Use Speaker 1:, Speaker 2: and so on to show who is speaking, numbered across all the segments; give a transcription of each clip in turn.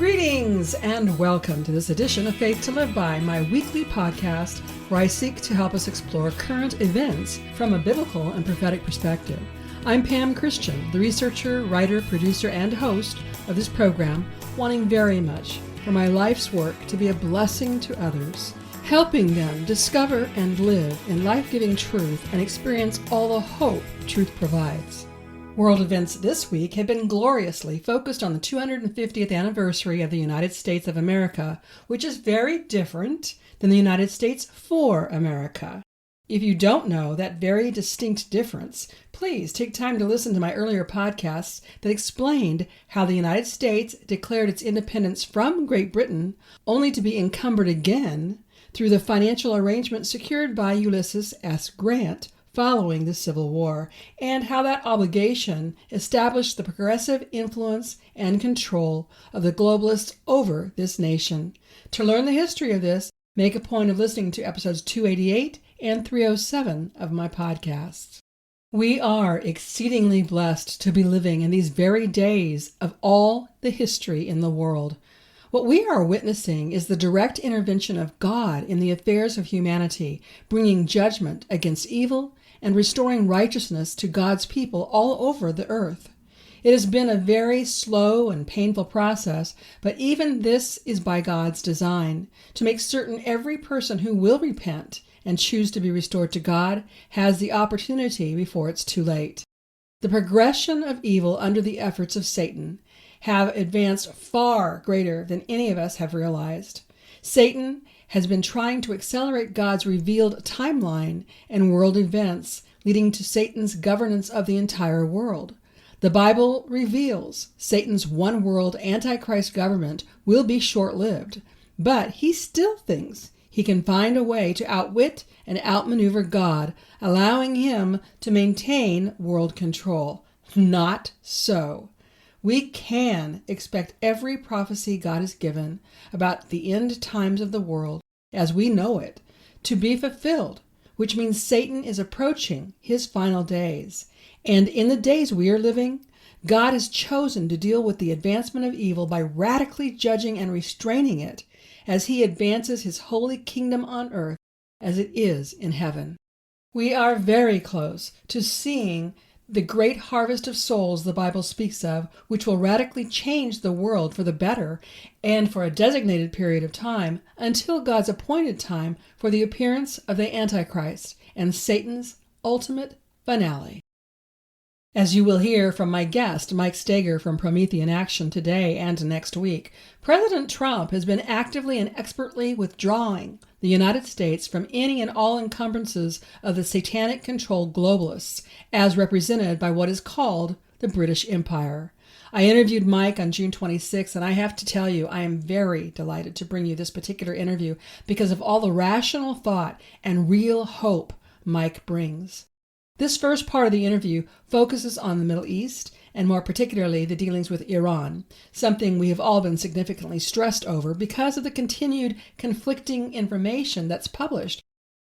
Speaker 1: Greetings and welcome to this edition of Faith to Live By, my weekly podcast where I seek to help us explore current events from a biblical and prophetic perspective. I'm Pam Christian, the researcher, writer, producer, and host of this program, wanting very much for my life's work to be a blessing to others, helping them discover and live in life-giving truth and experience all the hope truth provides. World events this week have been gloriously focused on the 250th anniversary of the United States of America, which is very different than the United States for America. If you don't know that very distinct difference, please take time to listen to my earlier podcasts that explained how the United States declared its independence from Great Britain, only to be encumbered again through the financial arrangement secured by Ulysses S. Grant following the Civil War, and how that obligation established the progressive influence and control of the globalists over this nation. To learn the history of this, make a point of listening to episodes 288 and 307 of my podcasts. We are exceedingly blessed to be living in these very days of all the history in the world. What we are witnessing is the direct intervention of God in the affairs of humanity, bringing judgment against evil and restoring righteousness to God's people all over the earth. It has been a very slow and painful process, but even this is by God's design, to make certain every person who will repent and choose to be restored to God has the opportunity before it's too late. The progression of evil under the efforts of Satan have advanced far greater than any of us have realized. Satan has been trying to accelerate God's revealed timeline and world events, leading to Satan's governance of the entire world. The Bible reveals Satan's one-world Antichrist government will be short-lived, but he still thinks he can find a way to outwit and outmaneuver God, allowing him to maintain world control. Not so. We can expect every prophecy God has given about the end times of the world, as we know it, to be fulfilled, which means Satan is approaching his final days. And in the days we are living, God has chosen to deal with the advancement of evil by radically judging and restraining it as he advances his holy kingdom on earth as it is in heaven. We are very close to seeing the great harvest of souls the Bible speaks of, which will radically change the world for the better and for a designated period of time until God's appointed time for the appearance of the Antichrist and Satan's ultimate finale. As you will hear from my guest, Mike Steger from Promethean Action today and next week, President Trump has been actively and expertly withdrawing the United States from any and all encumbrances of the satanic-controlled globalists, as represented by what is called the British Empire. I interviewed Mike on June 26, and I have to tell you, I am very delighted to bring you this particular interview because of all the rational thought and real hope Mike brings. This first part of the interview focuses on the Middle East, and more particularly the dealings with Iran, something we have all been significantly stressed over because of the continued conflicting information that's published.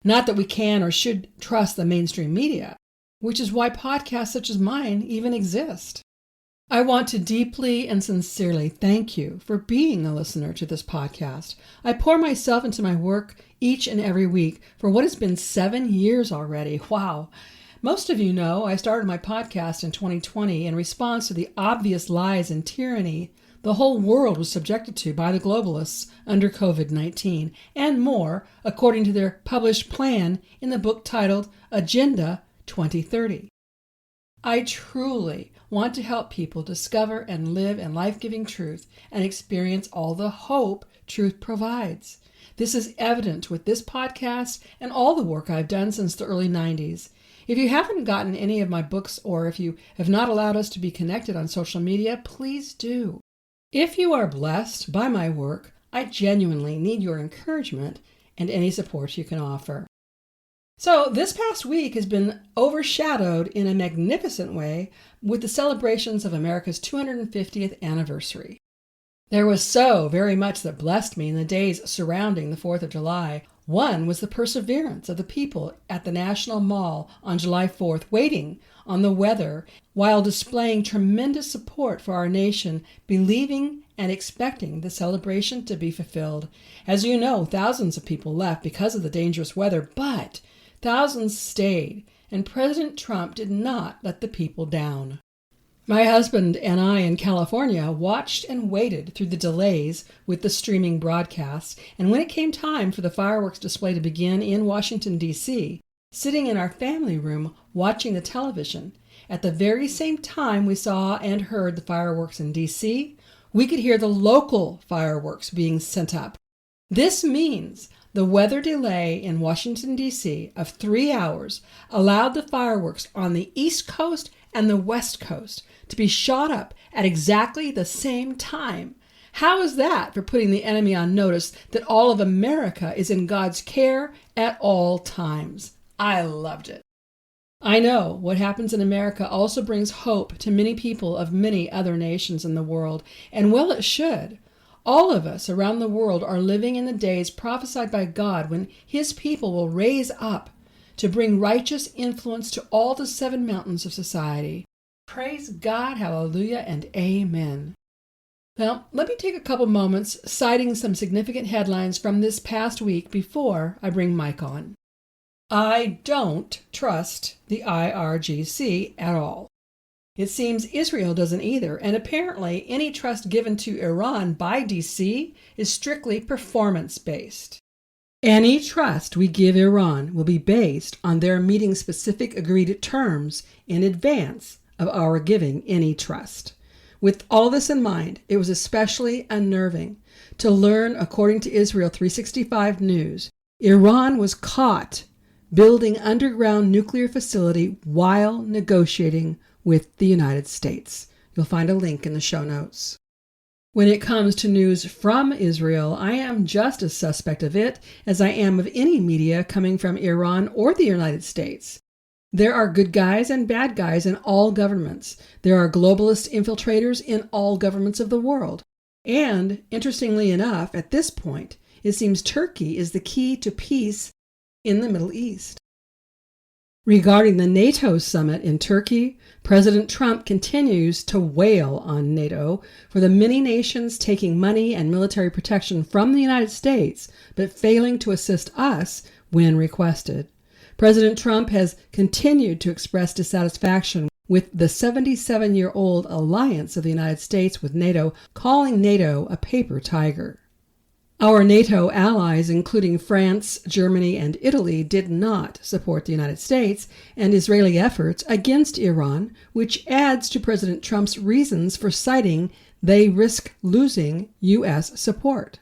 Speaker 1: Not that we can or should trust the mainstream media, which is why podcasts such as mine even exist. I want to deeply and sincerely thank you for being a listener to this podcast. I pour myself into my work each and every week for what has been 7 years already. Wow. Most of you know I started my podcast in 2020 in response to the obvious lies and tyranny the whole world was subjected to by the globalists under COVID-19, and more, according to their published plan in the book titled Agenda 2030. I truly want to help people discover and live in life-giving truth and experience all the hope truth provides. This is evident with this podcast and all the work I've done since the early 90s. If you haven't gotten any of my books, or if you have not allowed us to be connected on social media, please do. If you are blessed by my work, I genuinely need your encouragement and any support you can offer. So this past week has been overshadowed in a magnificent way with the celebrations of America's 250th anniversary. There was so very much that blessed me in the days surrounding the 4th of July. One was the perseverance of the people at the National Mall on July 4th, waiting on the weather while displaying tremendous support for our nation, believing and expecting the celebration to be fulfilled. As you know, thousands of people left because of the dangerous weather, but thousands stayed, and President Trump did not let the people down. My husband and I in California watched and waited through the delays with the streaming broadcasts, and when it came time for the fireworks display to begin in Washington, D.C., sitting in our family room watching the television, at the very same time we saw and heard the fireworks in D.C., we could hear the local fireworks being sent up. This means the weather delay in Washington, D.C. of 3 hours allowed the fireworks on the East Coast and the West Coast to be shot up at exactly the same time. How is that for putting the enemy on notice that all of America is in God's care at all times? I loved it. I know what happens in America also brings hope to many people of many other nations in the world, and well it should. All of us around the world are living in the days prophesied by God when His people will raise up to bring righteous influence to all the 7 mountains of society. Praise God, hallelujah, and amen. Now, let me take a couple moments citing some significant headlines from this past week before I bring Mike on. I don't trust the IRGC at all. It seems Israel doesn't either, and apparently any trust given to Iran by DC is strictly performance-based. Any trust we give Iran will be based on their meeting specific agreed terms in advance of our giving any trust. With all this in mind, it was especially unnerving to learn, according to Israel 365 News, Iran was caught building underground nuclear facility while negotiating with the United States. You'll find a link in the show notes. When it comes to news from Israel, I am just as suspect of it as I am of any media coming from Iran or the United States. There are good guys and bad guys in all governments. There are globalist infiltrators in all governments of the world. And, interestingly enough, at this point, it seems Turkey is the key to peace in the Middle East. Regarding the NATO summit in Turkey, President Trump continues to wail on NATO for the many nations taking money and military protection from the United States, but failing to assist us when requested. President Trump has continued to express dissatisfaction with the 77-year-old alliance of the United States with NATO, calling NATO a paper tiger. Our NATO allies, including France, Germany, and Italy, did not support the United States and Israeli efforts against Iran, which adds to President Trump's reasons for citing they risk losing U.S. support.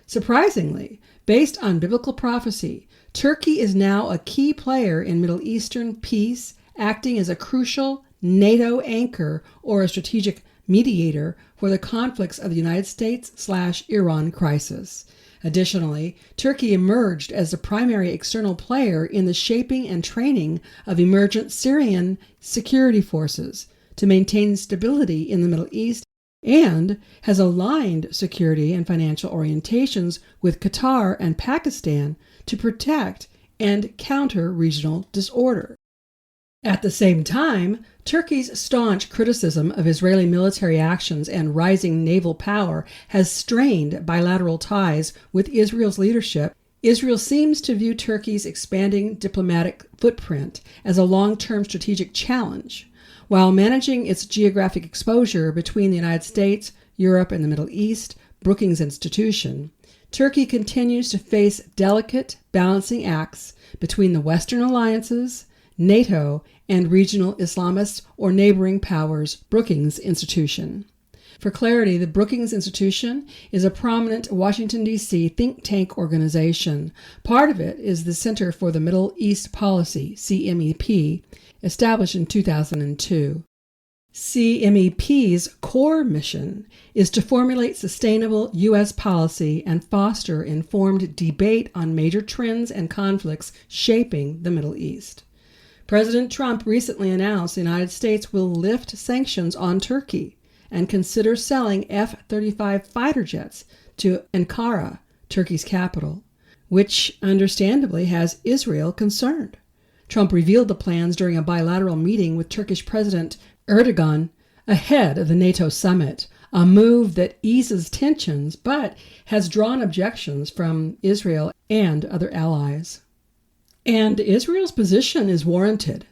Speaker 1: Surprisingly, based on biblical prophecy, Turkey is now a key player in Middle Eastern peace, acting as a crucial NATO anchor or a strategic mediator for the conflicts of the United States/Iran crisis. Additionally, Turkey emerged as the primary external player in the shaping and training of emergent Syrian security forces to maintain stability in the Middle East and has aligned security and financial orientations with Qatar and Pakistan to protect and counter regional disorder. At the same time, Turkey's staunch criticism of Israeli military actions and rising naval power has strained bilateral ties with Israel's leadership. Israel seems to view Turkey's expanding diplomatic footprint as a long-term strategic challenge. While managing its geographic exposure between the United States, Europe, and the Middle East, Brookings Institution, Turkey continues to face delicate balancing acts between the Western alliances, NATO, and regional Islamists or neighboring powers, Brookings Institution. For clarity, the Brookings Institution is a prominent Washington, D.C. think tank organization. Part of it is the Center for the Middle East Policy, CMEP, established in 2002. CMEP's core mission is to formulate sustainable U.S. policy and foster informed debate on major trends and conflicts shaping the Middle East. President Trump recently announced the United States will lift sanctions on Turkey and consider selling F-35 fighter jets to Ankara, Turkey's capital. which understandably has Israel concerned. Trump revealed the plans during a bilateral meeting with Turkish President Erdogan ahead of the NATO summit, a move that eases tensions but has drawn objections from Israel and other allies. And Israel's position is warranted.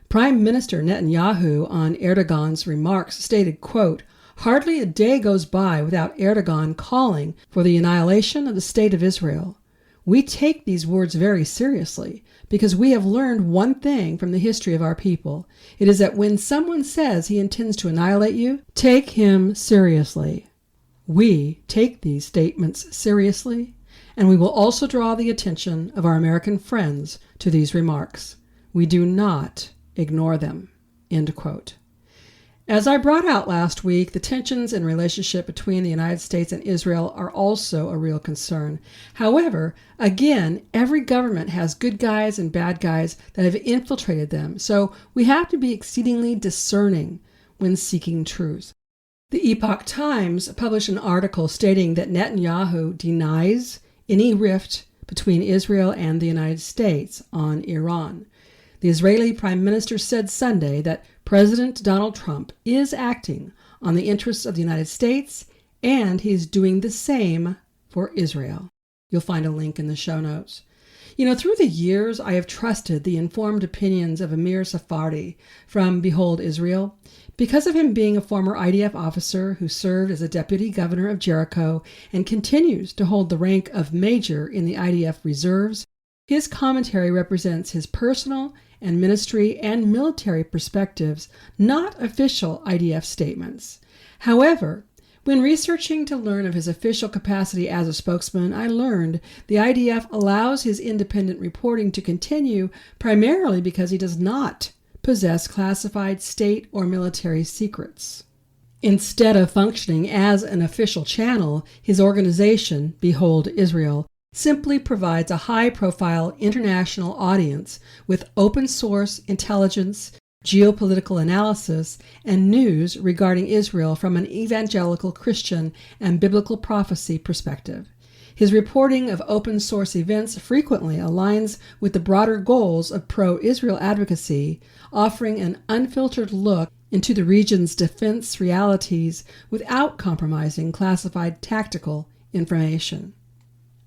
Speaker 1: Prime Minister Netanyahu on Erdogan's remarks stated, quote, "Hardly a day goes by without Erdogan calling for the annihilation of the State of Israel. We take these words very seriously because we have learned one thing from the history of our people. It is that when someone says he intends to annihilate you, take him seriously." We take these statements seriously, and we will also draw the attention of our American friends to these remarks. We do not ignore them. End quote. As I brought out last week, the tensions in relationship between the United States and Israel are also a real concern. However, again, every government has good guys and bad guys that have infiltrated them, so we have to be exceedingly discerning when seeking truth. The Epoch Times published an article stating that Netanyahu denies any rift between Israel and the United States on Iran. The Israeli Prime Minister said Sunday that President Donald Trump is acting on the interests of the United States, and he's doing the same for Israel. You'll find a link in the show notes. You know, through the years, I have trusted the informed opinions of Amir Sephardi from Behold Israel. Because of him being a former IDF officer who served as a deputy governor of Jericho and continues to hold the rank of major in the IDF reserves, his commentary represents his personal and ministry and military perspectives, not official IDF statements. However, when researching to learn of his official capacity as a spokesman, I learned the IDF allows his independent reporting to continue primarily because he does not possess classified state or military secrets. Instead of functioning as an official channel, his organization, Behold Israel, simply provides a high-profile international audience with open-source intelligence, geopolitical analysis, and news regarding Israel from an evangelical Christian and biblical prophecy perspective. His reporting of open-source events frequently aligns with the broader goals of pro-Israel advocacy, offering an unfiltered look into the region's defense realities without compromising classified tactical information.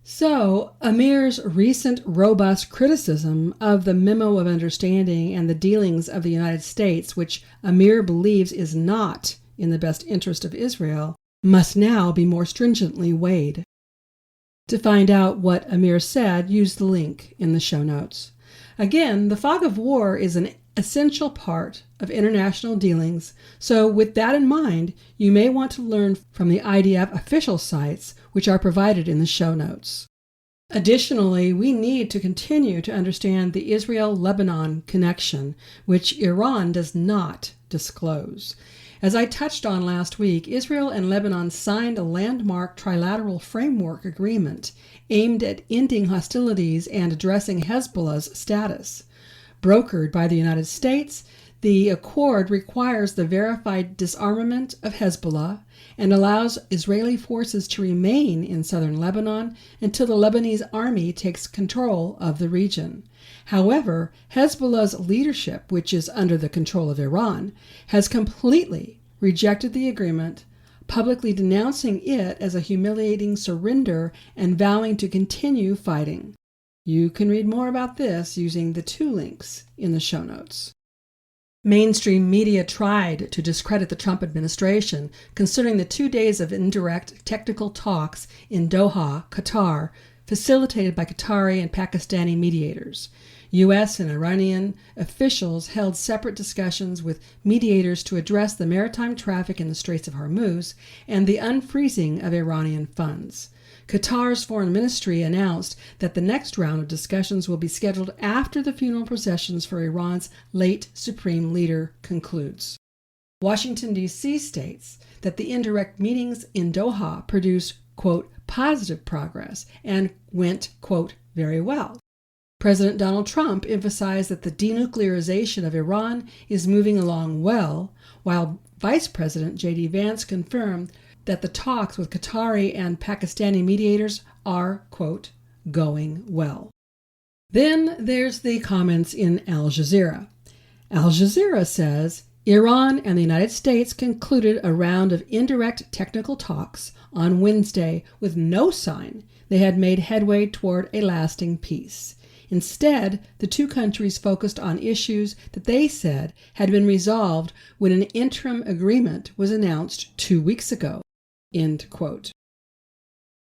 Speaker 1: So, Amir's recent robust criticism of the Memo of Understanding and the dealings of the United States, which Amir believes is not in the best interest of Israel, must now be more stringently weighed. To find out what Amir said, use the link in the show notes. Again, the fog of war is an essential part of international dealings, so with that in mind, you may want to learn from the IDF official sites, which are provided in the show notes. Additionally, we need to continue to understand the Israel-Lebanon connection, which Iran does not disclose. As I touched on last week, Israel and Lebanon signed a landmark trilateral framework agreement aimed at ending hostilities and addressing Hezbollah's status. Brokered by the United States, the accord requires the verified disarmament of Hezbollah and allows Israeli forces to remain in southern Lebanon until the Lebanese army takes control of the region. However, Hezbollah's leadership, which is under the control of Iran, has completely rejected the agreement, publicly denouncing it as a humiliating surrender and vowing to continue fighting. You can read more about this using the 2 links in the show notes. Mainstream media tried to discredit the Trump administration, considering the 2 days of indirect technical talks in Doha, Qatar, facilitated by Qatari and Pakistani mediators. U.S. and Iranian officials held separate discussions with mediators to address the maritime traffic in the Straits of Hormuz and the unfreezing of Iranian funds. Qatar's foreign ministry announced that the next round of discussions will be scheduled after the funeral processions for Iran's late supreme leader concludes. Washington, D.C. states that the indirect meetings in Doha produced, quote, positive progress and went, quote, very well. President Donald Trump emphasized that the denuclearization of Iran is moving along well, while Vice President J.D. Vance confirmed that the talks with Qatari and Pakistani mediators are, quote, going well. Then there's the comments in Al Jazeera. Al Jazeera says, Iran and the United States concluded a round of indirect technical talks on Wednesday with no sign they had made headway toward a lasting peace. Instead, the two countries focused on issues that they said had been resolved when an interim agreement was announced 2 weeks ago. End quote.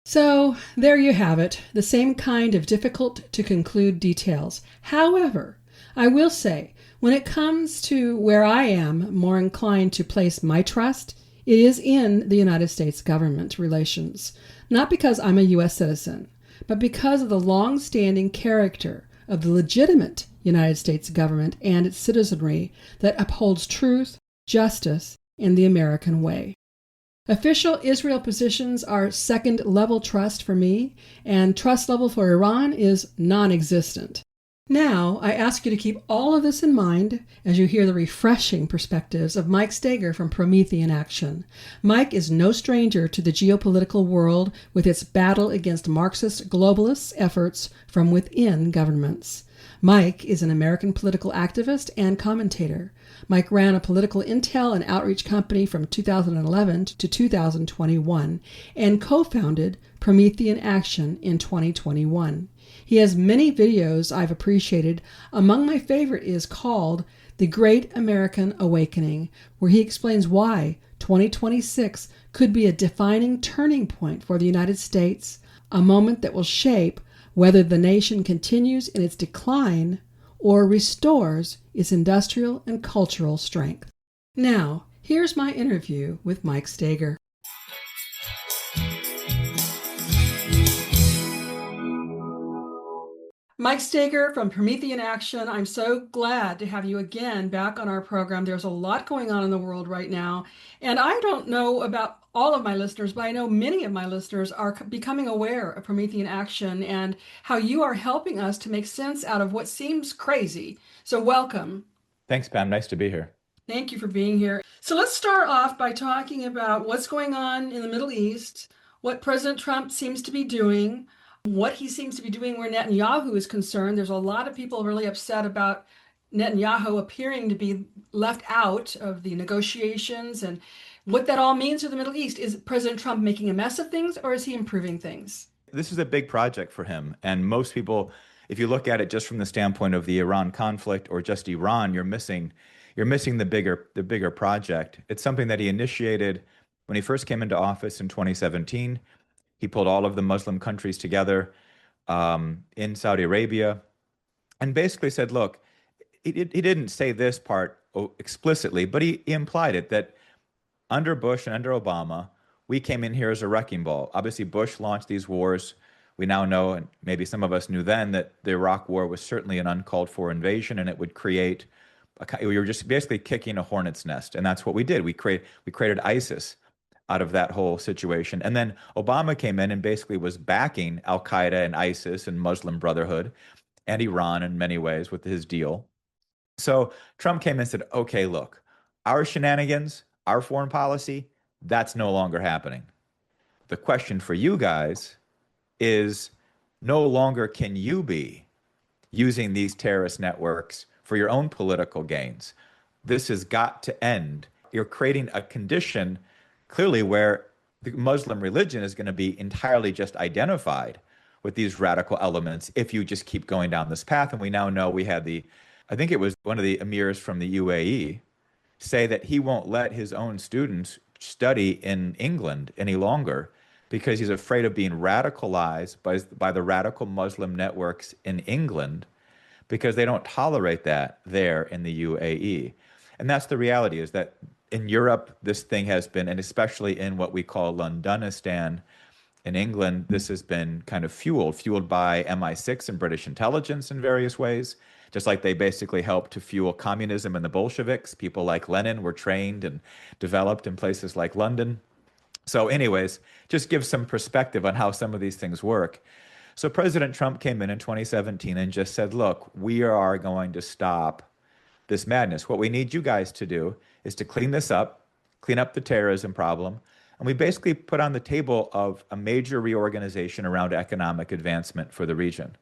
Speaker 1: So, there you have it, the same kind of difficult to conclude details. However, I will say, when it comes to where I am more inclined to place my trust, it is in the United States government relations. Not because I'm a U.S. citizen, but because of the long-standing character of the legitimate United States government and its citizenry that upholds truth, justice, and the American way. Official Israel positions are second-level trust for me, and trust level for Iran is non-existent. Now, I ask you to keep all of this in mind as you hear the refreshing perspectives of Mike Steger from Promethean Action. Mike is no stranger to the geopolitical world with its battle against Marxist globalists' efforts from within governments. Mike is an American political activist and commentator. Mike ran a political intel and outreach company from 2011 to 2021 and co-founded Promethean Action in 2021. He has many videos I've appreciated. Among my favorite is called The Great American Awakening, where he explains why 2026 could be a defining turning point for the United States, a moment that will shape whether the nation continues in its decline or restores its industrial and cultural strength. Now, here's my interview with Mike Steger. Mike Steger from Promethean Action, I'm so glad to have you again back on our program. There's a lot going on in the world right now, and I don't know about all of my listeners, but I know many of my listeners are becoming aware of Promethean Action and how you are helping us to make sense out of what seems crazy. So welcome.
Speaker 2: Thanks, Pam. Nice to be here.
Speaker 1: Thank you for being here. So let's start off by talking about what's going on in the Middle East, what President Trump seems to be doing, what he seems to be doing where Netanyahu is concerned. There's a lot of people really upset about Netanyahu appearing to be left out of the negotiations and what that all means for the Middle East. Is President Trump making a mess of things, or is he improving things?
Speaker 2: This is a big project for him. And most people, if you look at it just from the standpoint of the Iran conflict or just Iran, you're missing the bigger project. It's something that he initiated when he first came into office in 2017. He pulled all of the Muslim countries together in Saudi Arabia and basically said, look, he didn't say this part explicitly, but he implied it, that under Bush and under Obama, we came in here as a wrecking ball. Obviously, Bush launched these wars. We now know, and maybe some of us knew then, that the Iraq War was certainly an uncalled for invasion, and it would create, we were just basically kicking a hornet's nest. And that's what we did. We created ISIS out of that whole situation. And then Obama came in and basically was backing Al-Qaeda and ISIS and Muslim Brotherhood and Iran in many ways with his deal. So Trump came in and said, okay, look, our shenanigans, our foreign policy, that's no longer happening. The question for you guys is, no longer can you be using these terrorist networks for your own political gains. This has got to end. You're creating a condition clearly where the Muslim religion is going to be entirely just identified with these radical elements if you just keep going down this path. And we now know we had I think it was one of the emirs from the UAE say that he won't let his own students study in England any longer because he's afraid of being radicalized by the radical Muslim networks in England because they don't tolerate that there in the UAE. And that's the reality, is that in Europe, this thing has been, and especially in what we call Londonistan in England, this has been kind of fueled by MI6 and British intelligence in various ways, just like they basically helped to fuel communism and the Bolsheviks. People like Lenin were trained and developed in places like London. So anyways, just give some perspective on how some of these things work. So President Trump came in 2017 and just said, look, we are going to stop this madness. What we need you guys to do is to clean this up, clean up the terrorism problem. And And we basically put on the table of a major reorganization around economic advancement for the region.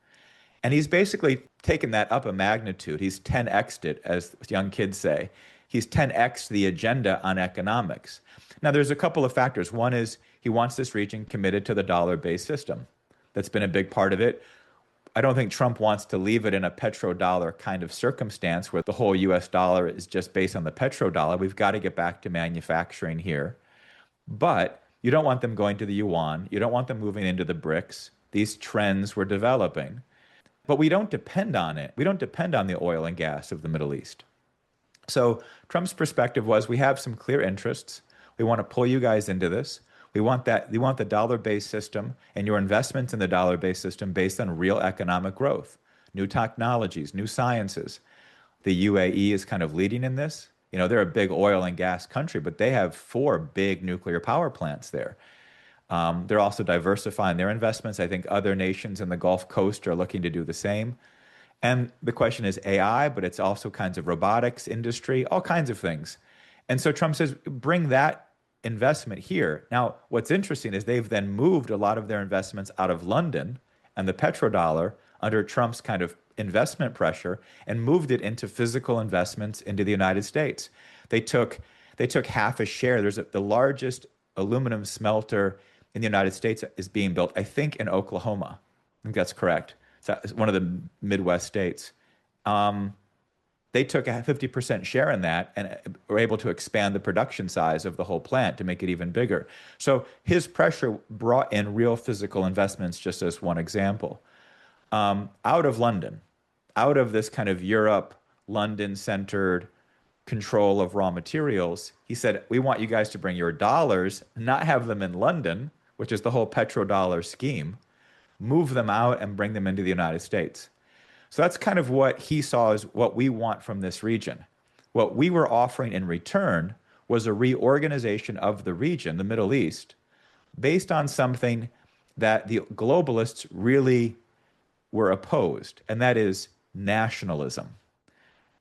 Speaker 2: And he's basically taken that up a magnitude. He's 10x'd it, as young kids say. He's 10x'd the agenda on economics. Now, there's a couple of factors. One is he wants this region committed to the dollar-based system. That's been a big part of it. I don't think Trump wants to leave it in a petrodollar kind of circumstance where the whole US dollar is just based on the petrodollar. We've got to get back to manufacturing here. But you don't want them going to the yuan. You don't want them moving into the BRICS. These trends were developing. But we don't depend on it. We don't depend on the oil and gas of the Middle East. So Trump's perspective was we have some clear interests. We want to pull you guys into this. We want the dollar-based system and your investments in the dollar-based system based on real economic growth, new technologies, new sciences. The UAE is kind of leading in this. You know, they're a big oil and gas country, but they have 4 big nuclear power plants there. They're also diversifying their investments. I think other nations in the Gulf Coast are looking to do the same. And the question is AI, but it's also kinds of robotics industry, all kinds of things. And so Trump says, bring that investment here. Now, what's interesting is they've then moved a lot of their investments out of London and the petrodollar under Trump's kind of investment pressure and moved it into physical investments into the United States. They took half a share. The largest aluminum smelter in the United States is being built, I think, in Oklahoma. I think that's correct. It's one of the Midwest states. They took a 50% share in that and were able to expand the production size of the whole plant to make it even bigger. So his pressure brought in real physical investments, just as one example. Out of London, out of this kind of Europe, London-centered control of raw materials, he said, we want you guys to bring your dollars, not have them in London, which is the whole petrodollar scheme, move them out and bring them into the United States. So that's kind of what he saw as what we want from this region. What we were offering in return was a reorganization of the region, the Middle East, based on something that the globalists really were opposed, and that is nationalism.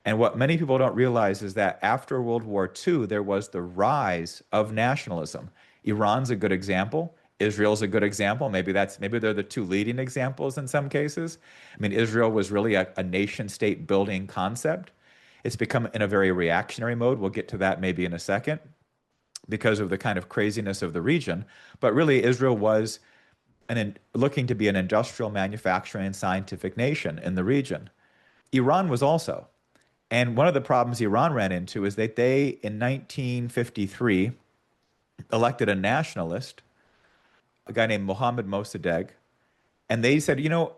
Speaker 2: And what many people don't realize is that after World War II, there was the rise of nationalism. Iran's a good example. Israel's a good example. Maybe they're the 2 leading examples in some cases. I mean, Israel was really a nation state building concept. It's become in a very reactionary mode. We'll get to that maybe in a second because of the kind of craziness of the region. But really, Israel was looking to be an industrial, manufacturing, and scientific nation in the region. Iran was also. And one of the problems Iran ran into is that they, in 1953, elected a nationalist, a guy named Mohammad Mossadegh, and they said, you know,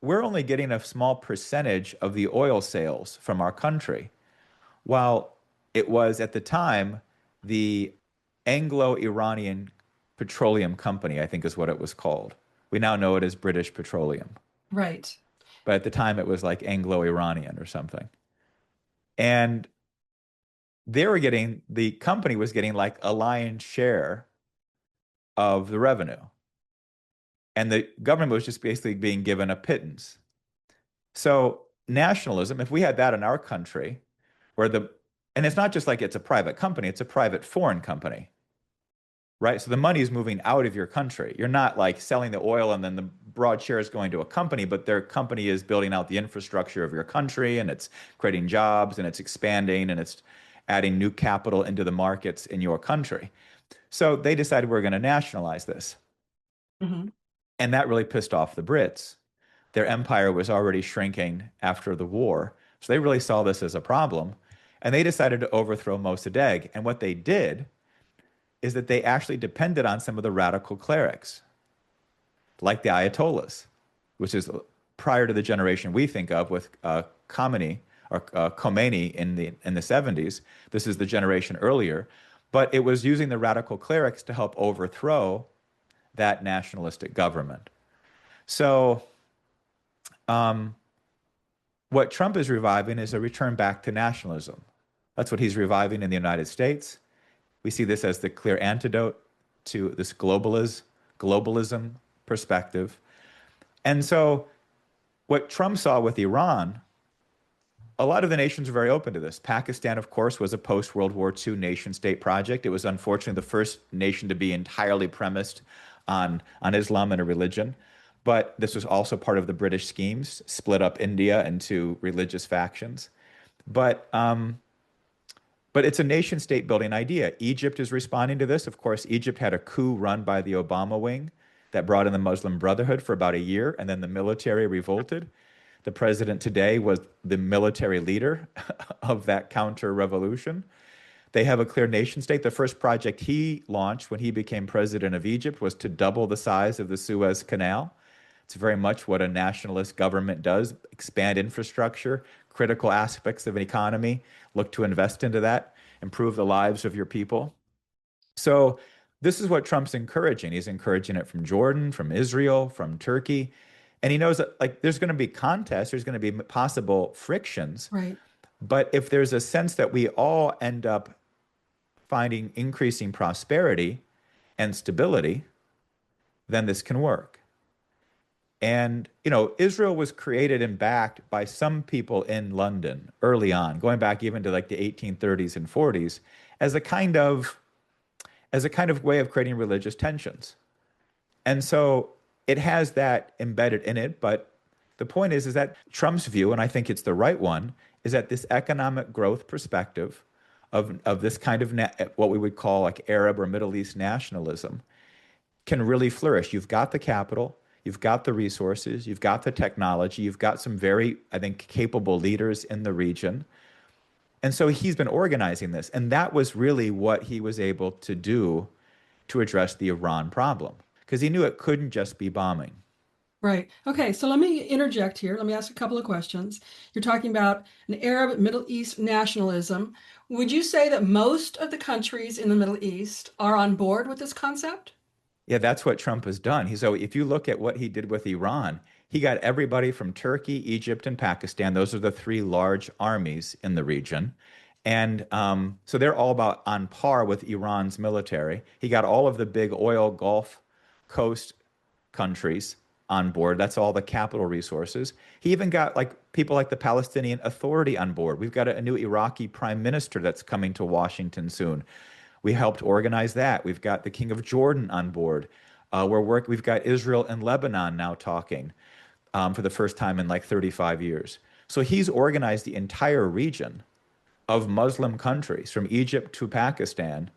Speaker 2: we're only getting a small percentage of the oil sales from our country, while it was at the time the Anglo-Iranian Petroleum Company, I think is what it was called. We now know it as British Petroleum.
Speaker 1: Right.
Speaker 2: But at the time it was like Anglo-Iranian or something. And the company was getting like a lion's share of the revenue. And the government was just basically being given a pittance. So nationalism, if we had that in our country, and it's not just like it's a private company, it's a private foreign company, right? So the money is moving out of your country. You're not like selling the oil and then the broad share is going to a company, but their company is building out the infrastructure of your country and it's creating jobs and it's expanding and it's adding new capital into the markets in your country. So they decided we're going to nationalize this.
Speaker 1: Mm-hmm.
Speaker 2: And that really pissed off the Brits. Their empire was already shrinking after the war. So they really saw this as a problem. And they decided to overthrow Mossadegh. And what they did is that they actually depended on some of the radical clerics, like the Ayatollahs, which is prior to the generation we think of with Khomeini in the 70s. This is the generation earlier. But it was using the radical clerics to help overthrow that nationalistic government. So what Trump is reviving is a return back to nationalism. That's what he's reviving in the United States. We see this as the clear antidote to this globalism perspective. And so what Trump saw with Iran a lot of the nations were very open to this. Pakistan, of course, was a post-World War II nation-state project. It was unfortunately the first nation to be entirely premised on Islam and a religion. But this was also part of the British schemes, split up India into religious factions. But but it's a nation state building idea. Egypt is responding to this. Of course, Egypt had a coup run by the Obama wing that brought in the Muslim Brotherhood for about a year, and then the military revolted. The president today was the military leader of that counter revolution. They have a clear nation state. The first project he launched when he became president of Egypt was to double the size of the Suez Canal. It's very much what a nationalist government does, expand infrastructure, critical aspects of an economy, look to invest into that, improve the lives of your people. So this is what Trump's encouraging. He's encouraging it from Jordan, from Israel, from Turkey. And he knows that like there's going to be contests, there's going to be possible frictions.
Speaker 1: Right.
Speaker 2: But if there's a sense that we all end up finding increasing prosperity and stability, then this can work. And, Israel was created and backed by some people in London early on, going back even to like the 1830s and 40s, as a kind of way of creating religious tensions. And so it has that embedded in it, but the point is that Trump's view, and I think it's the right one, is that this economic growth perspective of this kind of what we would call like Arab or Middle East nationalism can really flourish. You've got the capital, you've got the resources, you've got the technology, you've got some very, I think, capable leaders in the region. And so he's been organizing this. And that was really what he was able to do to address the Iran problem, because he knew it couldn't just be bombing.
Speaker 1: Right. Okay. So let me interject here. Let me ask a couple of questions. You're talking about an Arab Middle East nationalism. Would you say that most of the countries in the Middle East are on board with this concept?
Speaker 2: Yeah, that's what Trump has done. So if you look at what he did with Iran, he got everybody from Turkey, Egypt, and Pakistan. Those are the three large armies in the region. And so they're all about on par with Iran's military. He got all of the big oil Gulf Coast countries on board. That's all the capital resources. He even got like people like the Palestinian Authority on board. We've got a new Iraqi prime minister that's coming to Washington soon. We helped organize that. We've got the King of Jordan on board. We've got Israel and Lebanon now talking for the first time in like 35 years. So he's organized the entire region of Muslim countries from Egypt to Pakistan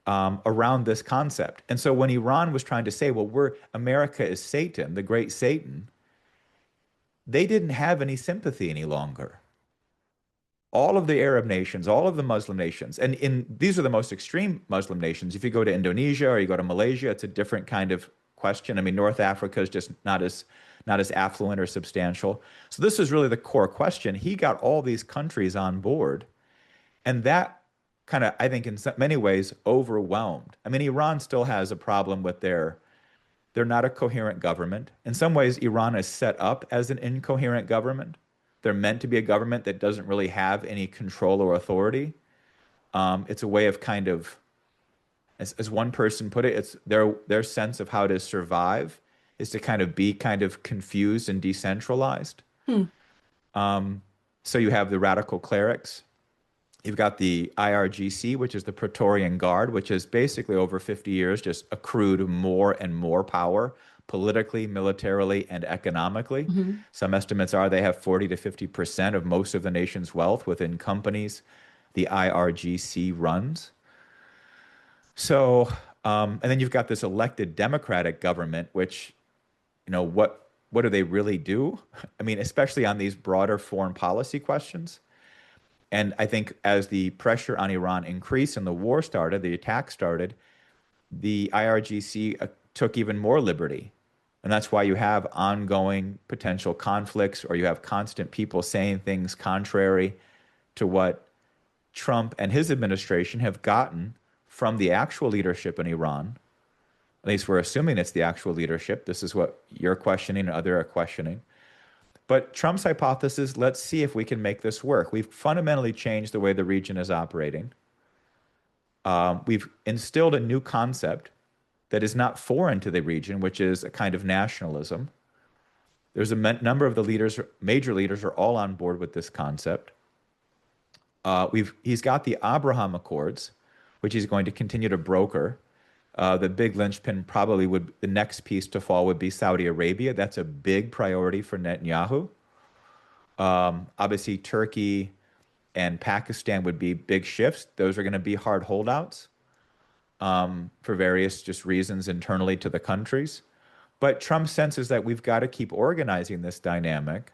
Speaker 2: around this concept. And so when Iran was trying to say, well, America is Satan, the great Satan, they didn't have any sympathy any longer. All of the Arab nations, all of the Muslim nations, and these are the most extreme Muslim nations. If you go to Indonesia or you go to Malaysia, it's a different kind of question. I mean, North Africa is just not as affluent or substantial. So this is really the core question. He got all these countries on board, and that kind of, I think, in many ways, overwhelmed. I mean, Iran still has a problem with they're not a coherent government. In some ways, Iran is set up as an incoherent government. They're meant to be a government that doesn't really have any control or authority. It's a way of kind of, as one person put it, it's their sense of how to survive is to kind of be kind of confused and decentralized. So you have the radical clerics. You've got the IRGC, which is the Praetorian Guard, which has basically over 50 years just accrued more and more power politically, militarily, and economically. Some estimates are they have 40 to 50% of most of the nation's wealth within companies the IRGC runs. So, and then you've got this elected democratic government, which, what do they really do? I mean, especially on these broader foreign policy questions. And I think as the pressure on Iran increased and the war started, the attack started, the IRGC took even more liberty. And that's why you have ongoing potential conflicts, or you have constant people saying things contrary to what Trump and his administration have gotten from the actual leadership in Iran. At least we're assuming it's the actual leadership. This is what you're questioning and others are questioning. But Trump's hypothesis, let's see if we can make this work. We've fundamentally changed the way the region is operating. We've instilled a new concept that is not foreign to the region, which is a kind of nationalism. There's a number of the leaders, major leaders, are all on board with this concept. He's got the Abraham Accords, which he's going to continue to broker. The big linchpin probably would the next piece to fall would be Saudi Arabia. That's a big priority for Netanyahu. Obviously, Turkey and Pakistan would be big shifts. Those are going to be hard holdouts for various just reasons internally to the countries. But Trump senses that we've got to keep organizing this dynamic.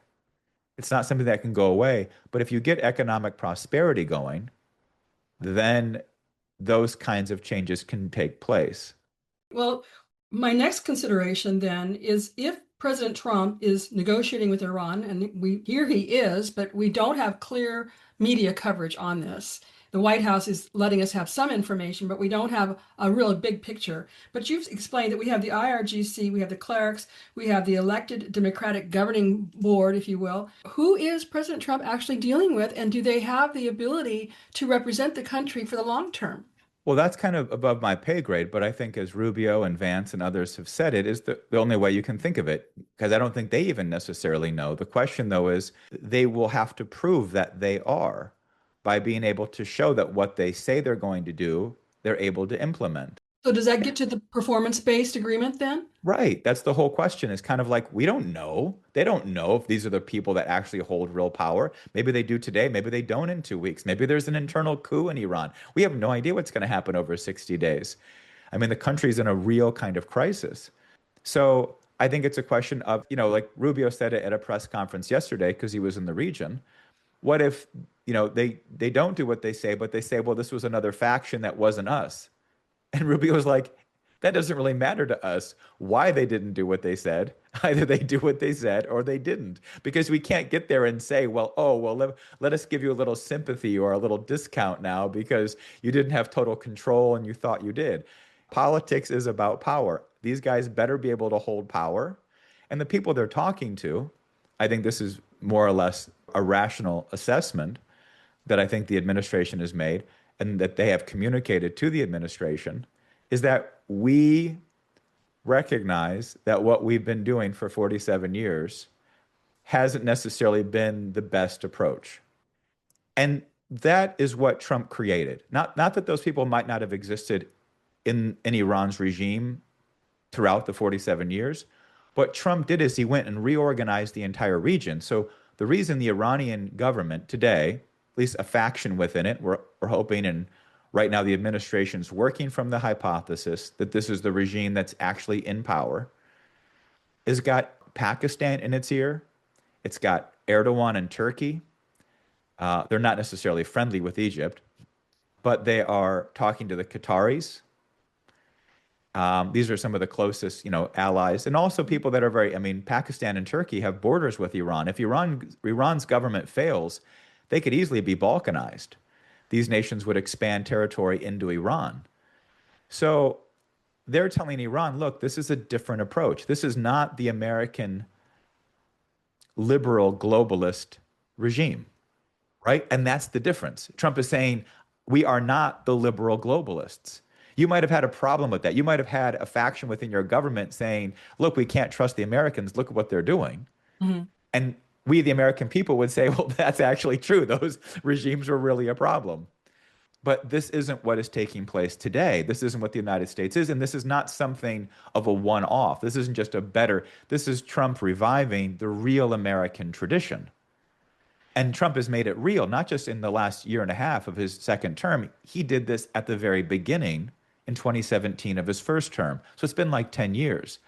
Speaker 2: It's not something that can go away. But if you get economic prosperity going, then those kinds of changes can take place.
Speaker 1: Well, my next consideration then is if President Trump is negotiating with Iran, and we hear he is, but we don't have clear media coverage on this. The White House is letting us have some information, but we don't have a real big picture. But you've explained that we have the IRGC, we have the clerics, we have the elected Democratic governing board, if you will. Who is President Trump actually dealing with, and do they have the ability to represent the country for the long term?
Speaker 2: Well, that's kind of above my pay grade, but I think as Rubio and Vance and others have said, it is the only way you can think of it, because I don't think they even necessarily know. The question, though, is they will have to prove that they are by being able to show that what they say they're going to do, they're able to implement.
Speaker 1: So does that get to the performance-based agreement then?
Speaker 2: Right. That's the whole question. It's kind of like, we don't know. They don't know if these are the people that actually hold real power. Maybe they do today. Maybe they don't in 2 weeks. Maybe there's an internal coup in Iran. We have no idea what's going to happen over 60 days. I mean, the country's in a real kind of crisis. So I think it's a question of, like Rubio said it at a press conference yesterday because he was in the region. What if, they don't do what they say, but they say, well, this was another faction that wasn't us. And Rubio was like, that doesn't really matter to us why they didn't do what they said. Either they do what they said or they didn't. Because we can't get there and say, let us give you a little sympathy or a little discount now because you didn't have total control and you thought you did. Politics is about power. These guys better be able to hold power. And the people they're talking to, I think this is more or less a rational assessment that I think the administration has made and that they have communicated to the administration, is that we recognize that what we've been doing for 47 years hasn't necessarily been the best approach. And that is what Trump created. Not that those people might not have existed in Iran's regime throughout the 47 years. What Trump did is he went and reorganized the entire region. So the reason the Iranian government today, at least a faction within it, we're hoping, and right now the administration's working from the hypothesis that this is the regime that's actually in power, has got Pakistan in its ear. It's got Erdogan and Turkey. They're not necessarily friendly with Egypt, but they are talking to the Qataris. These are some of the closest, allies, and also people that are Pakistan and Turkey have borders with Iran. If Iran's government fails, they could easily be balkanized. These nations would expand territory into Iran. So they're telling Iran, look, this is a different approach. This is not the American liberal globalist regime, right? And that's the difference. Trump is saying, we are not the liberal globalists. You might have had a problem with that. You might have had a faction within your government saying, look, we can't trust the Americans. Look at what they're doing. Mm-hmm. And we, the American people, would say, well, that's actually true. Those regimes were really a problem. But this isn't what is taking place today. This isn't what the United States is. And this is not something of a one-off. This isn't just this is Trump reviving the real American tradition. And Trump has made it real, not just in the last year and a half of his second term. He did this at the very beginning in 2017 of his first term. So it's been like 10 years.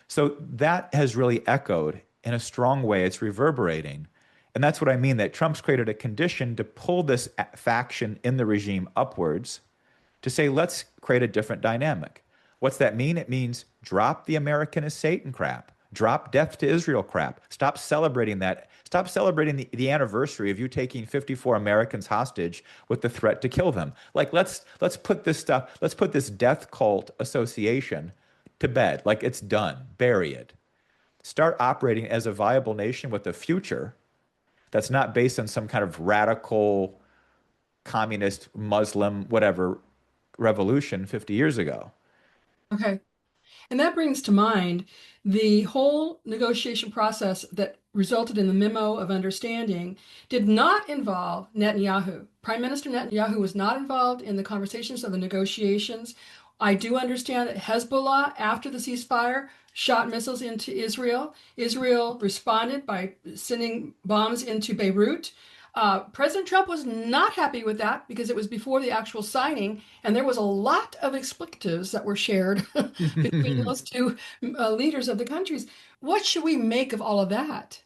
Speaker 2: So that has really echoed in a strong way. It's reverberating. And that's what I mean, that Trump's created a condition to pull this faction in the regime upwards to say, let's create a different dynamic. What's that mean? It means drop the American is Satan crap. Drop death to Israel crap. Stop celebrating that. Stop celebrating the anniversary of you taking 54 Americans hostage with the threat to kill them. Like, let's put this death cult association to bed. Like, it's done. Bury it. Start operating as a viable nation with a future that's not based on some kind of radical communist, Muslim, whatever revolution 50 years ago.
Speaker 1: Okay. And that brings to mind the whole negotiation process that resulted in the memo of understanding did not involve Netanyahu. Prime Minister Netanyahu was not involved in the conversations of the negotiations. I do understand that Hezbollah, after the ceasefire, shot missiles into Israel. Israel responded by sending bombs into Beirut. President Trump was not happy with that because it was before the actual signing, and there was a lot of expletives that were shared between those two leaders of the countries. What should we make of all of that?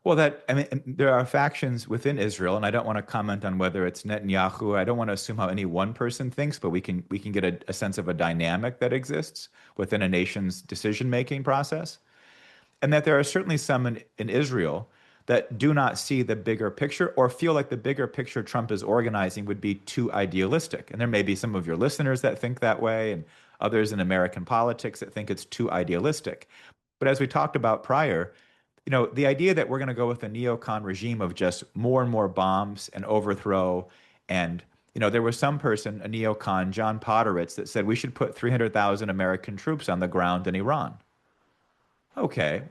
Speaker 2: Well, I mean, there are factions within Israel, and I don't want to comment on whether it's Netanyahu. I don't want to assume how any one person thinks, but we can get a sense of a dynamic that exists within a nation's decision-making process. And that there are certainly some in Israel that do not see the bigger picture or feel like the bigger picture Trump is organizing would be too idealistic. And there may be some of your listeners that think that way, and others in American politics that think it's too idealistic. But as we talked about prior, the idea that we're going to go with a neocon regime of just more and more bombs and overthrow, and there was some person, a neocon, John Podhoretz, that said we should put 300,000 American troops on the ground in Iran. Okay.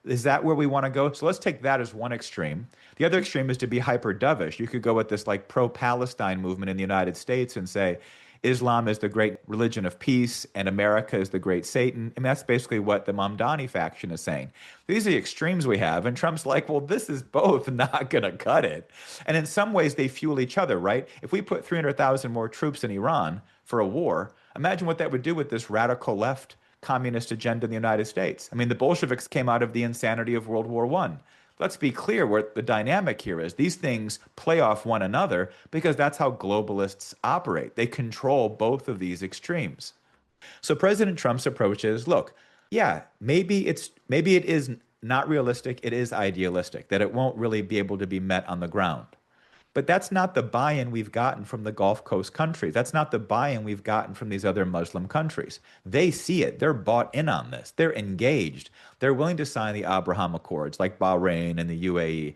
Speaker 2: Is that where we want to go? So let's take that as one extreme. The other extreme is to be hyper dovish. You could go with this like pro-Palestine movement in the United States and say Islam is the great religion of peace and America is the great Satan. And that's basically what the Mamdani faction is saying. These are the extremes we have. And Trump's like, well, this is both not going to cut it. And in some ways, they fuel each other, right? If we put 300,000 more troops in Iran for a war, imagine what that would do with this radical left communist agenda in the United States. I mean, the Bolsheviks came out of the insanity of World War I. Let's be clear what the dynamic here is. These things play off one another because that's how globalists operate. They control both of these extremes. So President Trump's approach is, look, yeah, maybe it is not realistic, it is idealistic, that it won't really be able to be met on the ground. But that's not the buy-in we've gotten from the Gulf Coast countries. That's not the buy-in we've gotten from these other Muslim countries. They see it. They're bought in on this. They're engaged. They're willing to sign the Abraham Accords like Bahrain and the UAE.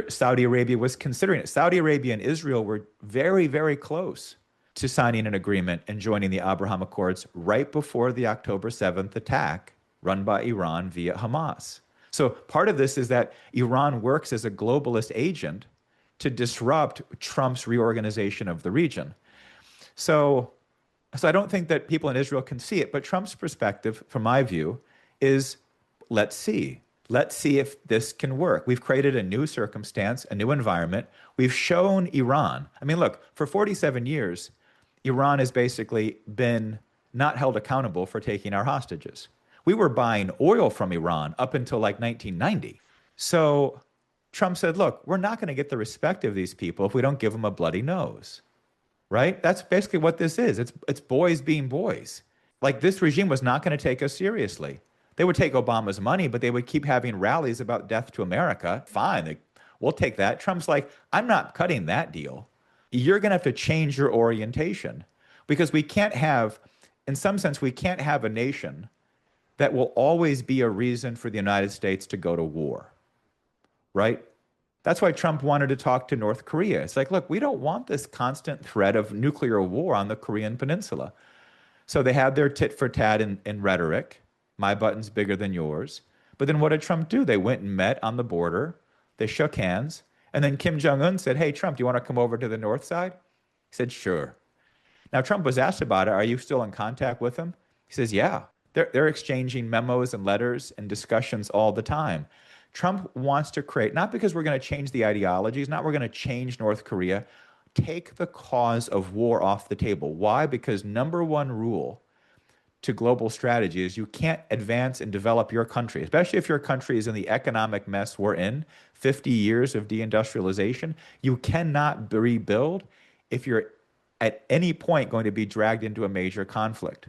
Speaker 2: Saudi Arabia was considering it. Saudi Arabia and Israel were very, very close to signing an agreement and joining the Abraham Accords right before the October 7th attack run by Iran via Hamas. So part of this is that Iran works as a globalist agent to disrupt Trump's reorganization of the region. So I don't think that people in Israel can see it, but Trump's perspective, from my view, is let's see. Let's see if this can work. We've created a new circumstance, a new environment. We've shown Iran. I mean, look, for 47 years, Iran has basically been not held accountable for taking our hostages. We were buying oil from Iran up until like 1990. So Trump said, look, we're not going to get the respect of these people if we don't give them a bloody nose, right? That's basically what this is. It's boys being boys. Like this regime was not going to take us seriously. They would take Obama's money, but they would keep having rallies about death to America. Fine, we'll take that. Trump's like, I'm not cutting that deal. You're going to have to change your orientation because we can't have, in some sense, we can't have a nation that will always be a reason for the United States to go to war. Right? That's why Trump wanted to talk to North Korea. It's like, look, we don't want this constant threat of nuclear war on the Korean Peninsula. So they had their tit for tat in rhetoric. My button's bigger than yours. But then what did Trump do? They went and met on the border. They shook hands. And then Kim Jong-un said, hey, Trump, do you want to come over to the north side? He said, sure. Now, Trump was asked about it. Are you still in contact with him? He says, yeah. They're exchanging memos and letters and discussions all the time. Trump wants to create, not because we're going to change the ideologies, not we're going to change North Korea, take the cause of war off the table. Why? Because number one rule to global strategy is you can't advance and develop your country, especially if your country is in the economic mess we're in, 50 years of deindustrialization. You cannot rebuild if you're at any point going to be dragged into a major conflict.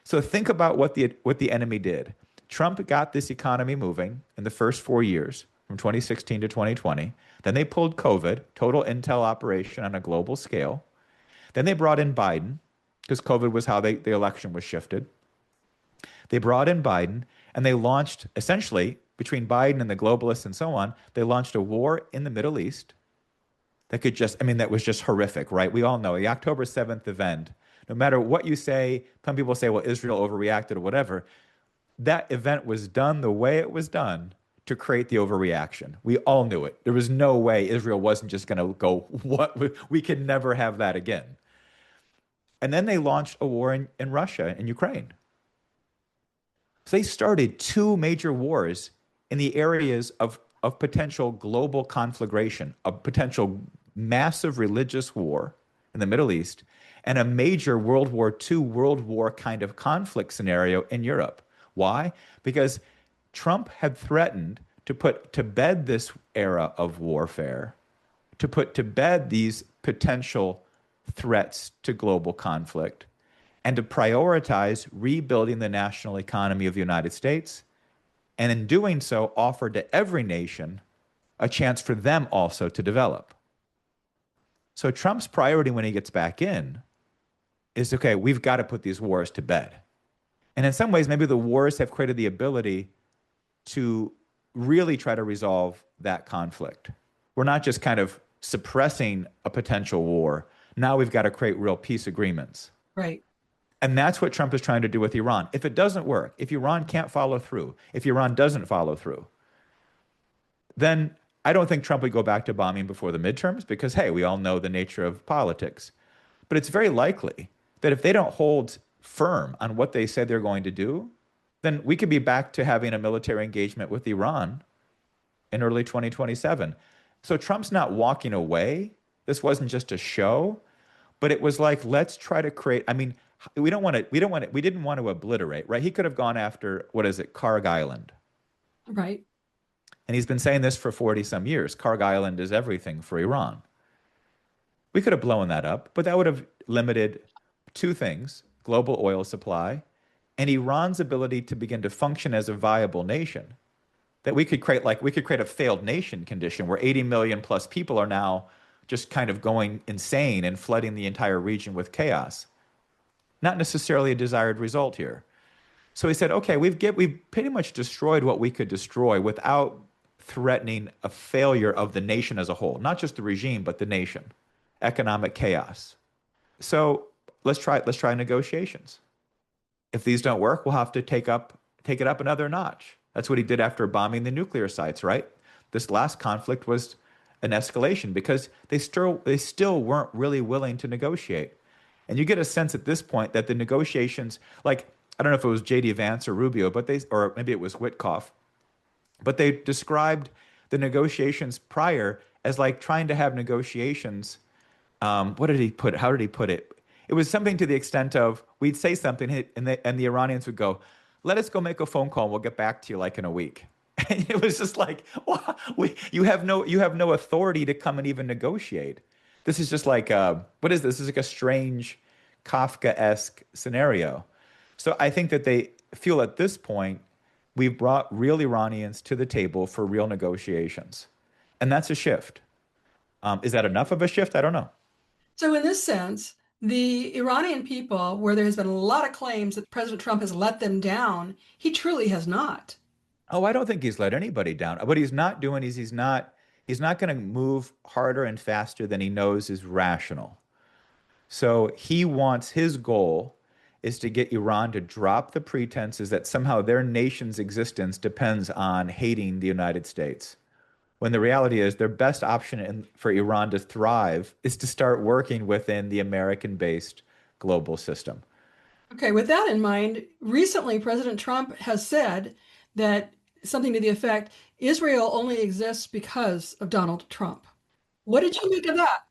Speaker 2: So think about what the enemy did. Trump got this economy moving in the first 4 years, from 2016 to 2020. Then they pulled COVID, total intel operation on a global scale. Then they brought in Biden, because COVID was how the election was shifted. They brought in Biden, and they launched, essentially, between Biden and the globalists and so on, they launched a war in the Middle East that was just horrific, right? We all know the October 7th event No matter what you say, some people say, well, Israel overreacted or whatever. That event was done the way it was done to create the overreaction. We all knew it. There was no way Israel wasn't just going to go, what? We can never have that again. And then they launched a war in Russia and Ukraine. So they started two major wars in the areas of potential global conflagration, a potential massive religious war in the Middle East, and a major World War II, World War kind of conflict scenario in Europe. Why? Because Trump had threatened to put to bed this era of warfare, to put to bed these potential threats to global conflict, and to prioritize rebuilding the national economy of the United States, and in doing so, offer to every nation a chance for them also to develop. So Trump's priority when he gets back in is, okay, we've got to put these wars to bed. And in some ways, maybe the wars have created the ability to really try to resolve that conflict. We're not just kind of suppressing a potential war. Now we've got to create real peace agreements.
Speaker 1: Right.
Speaker 2: And that's what Trump is trying to do with Iran. If it doesn't work, if Iran can't follow through, if Iran doesn't follow through, then I don't think Trump would go back to bombing before the midterms because, hey, we all know the nature of politics. But it's very likely that if they don't hold firm on what they said they're going to do, then we could be back to having a military engagement with Iran in early 2027. So Trump's not walking away. This wasn't just a show, but it was like, let's try to create, I mean, we didn't want to obliterate, right? He could have gone after, what is it, Karg Island.
Speaker 1: Right.
Speaker 2: And he's been saying this for 40 some years. Karg Island is everything for Iran. We could have blown that up, but that would have limited two things: global oil supply and Iran's ability to begin to function as a viable nation. That we could create a failed nation condition where 80 million plus people are now just kind of going insane and flooding the entire region with chaos. Not necessarily a desired result here. So he said, okay, we've pretty much destroyed what we could destroy without threatening a failure of the nation as a whole, not just the regime, but the nation, economic chaos. So let's try negotiations. If these don't work, we'll have to take it up another notch. That's what he did after bombing the nuclear sites, right? This last conflict was an escalation because they still weren't really willing to negotiate. And you get a sense at this point that the negotiations, like, I don't know if it was J.D. Vance or Rubio, or maybe it was Witkoff, but they described the negotiations prior as like trying to have negotiations. What did he put? How did he put it? It was something to the extent of we'd say something and the Iranians would go, "Let us go make a phone call. And we'll get back to you like in a week." And it was just like, well, you have no authority to come and even negotiate. This is just like, what is this? This is like a strange Kafka-esque scenario. So I think that they feel at this point, we've brought real Iranians to the table for real negotiations. And that's a shift. Is that enough of a shift? I don't know.
Speaker 1: So in this sense, the Iranian people, where there has been a lot of claims that President Trump has let them down, he truly has not.
Speaker 2: Oh, I don't think he's let anybody down. What he's not doing is he's not going to move harder and faster than he knows is rational. So his goal is to get Iran to drop the pretenses that somehow their nation's existence depends on hating the United States. When the reality is their best option for Iran to thrive is to start working within the American-based global system.
Speaker 1: Okay, with that in mind, recently President Trump has said that something to the effect, Israel only exists because of Donald Trump. What did you make of that?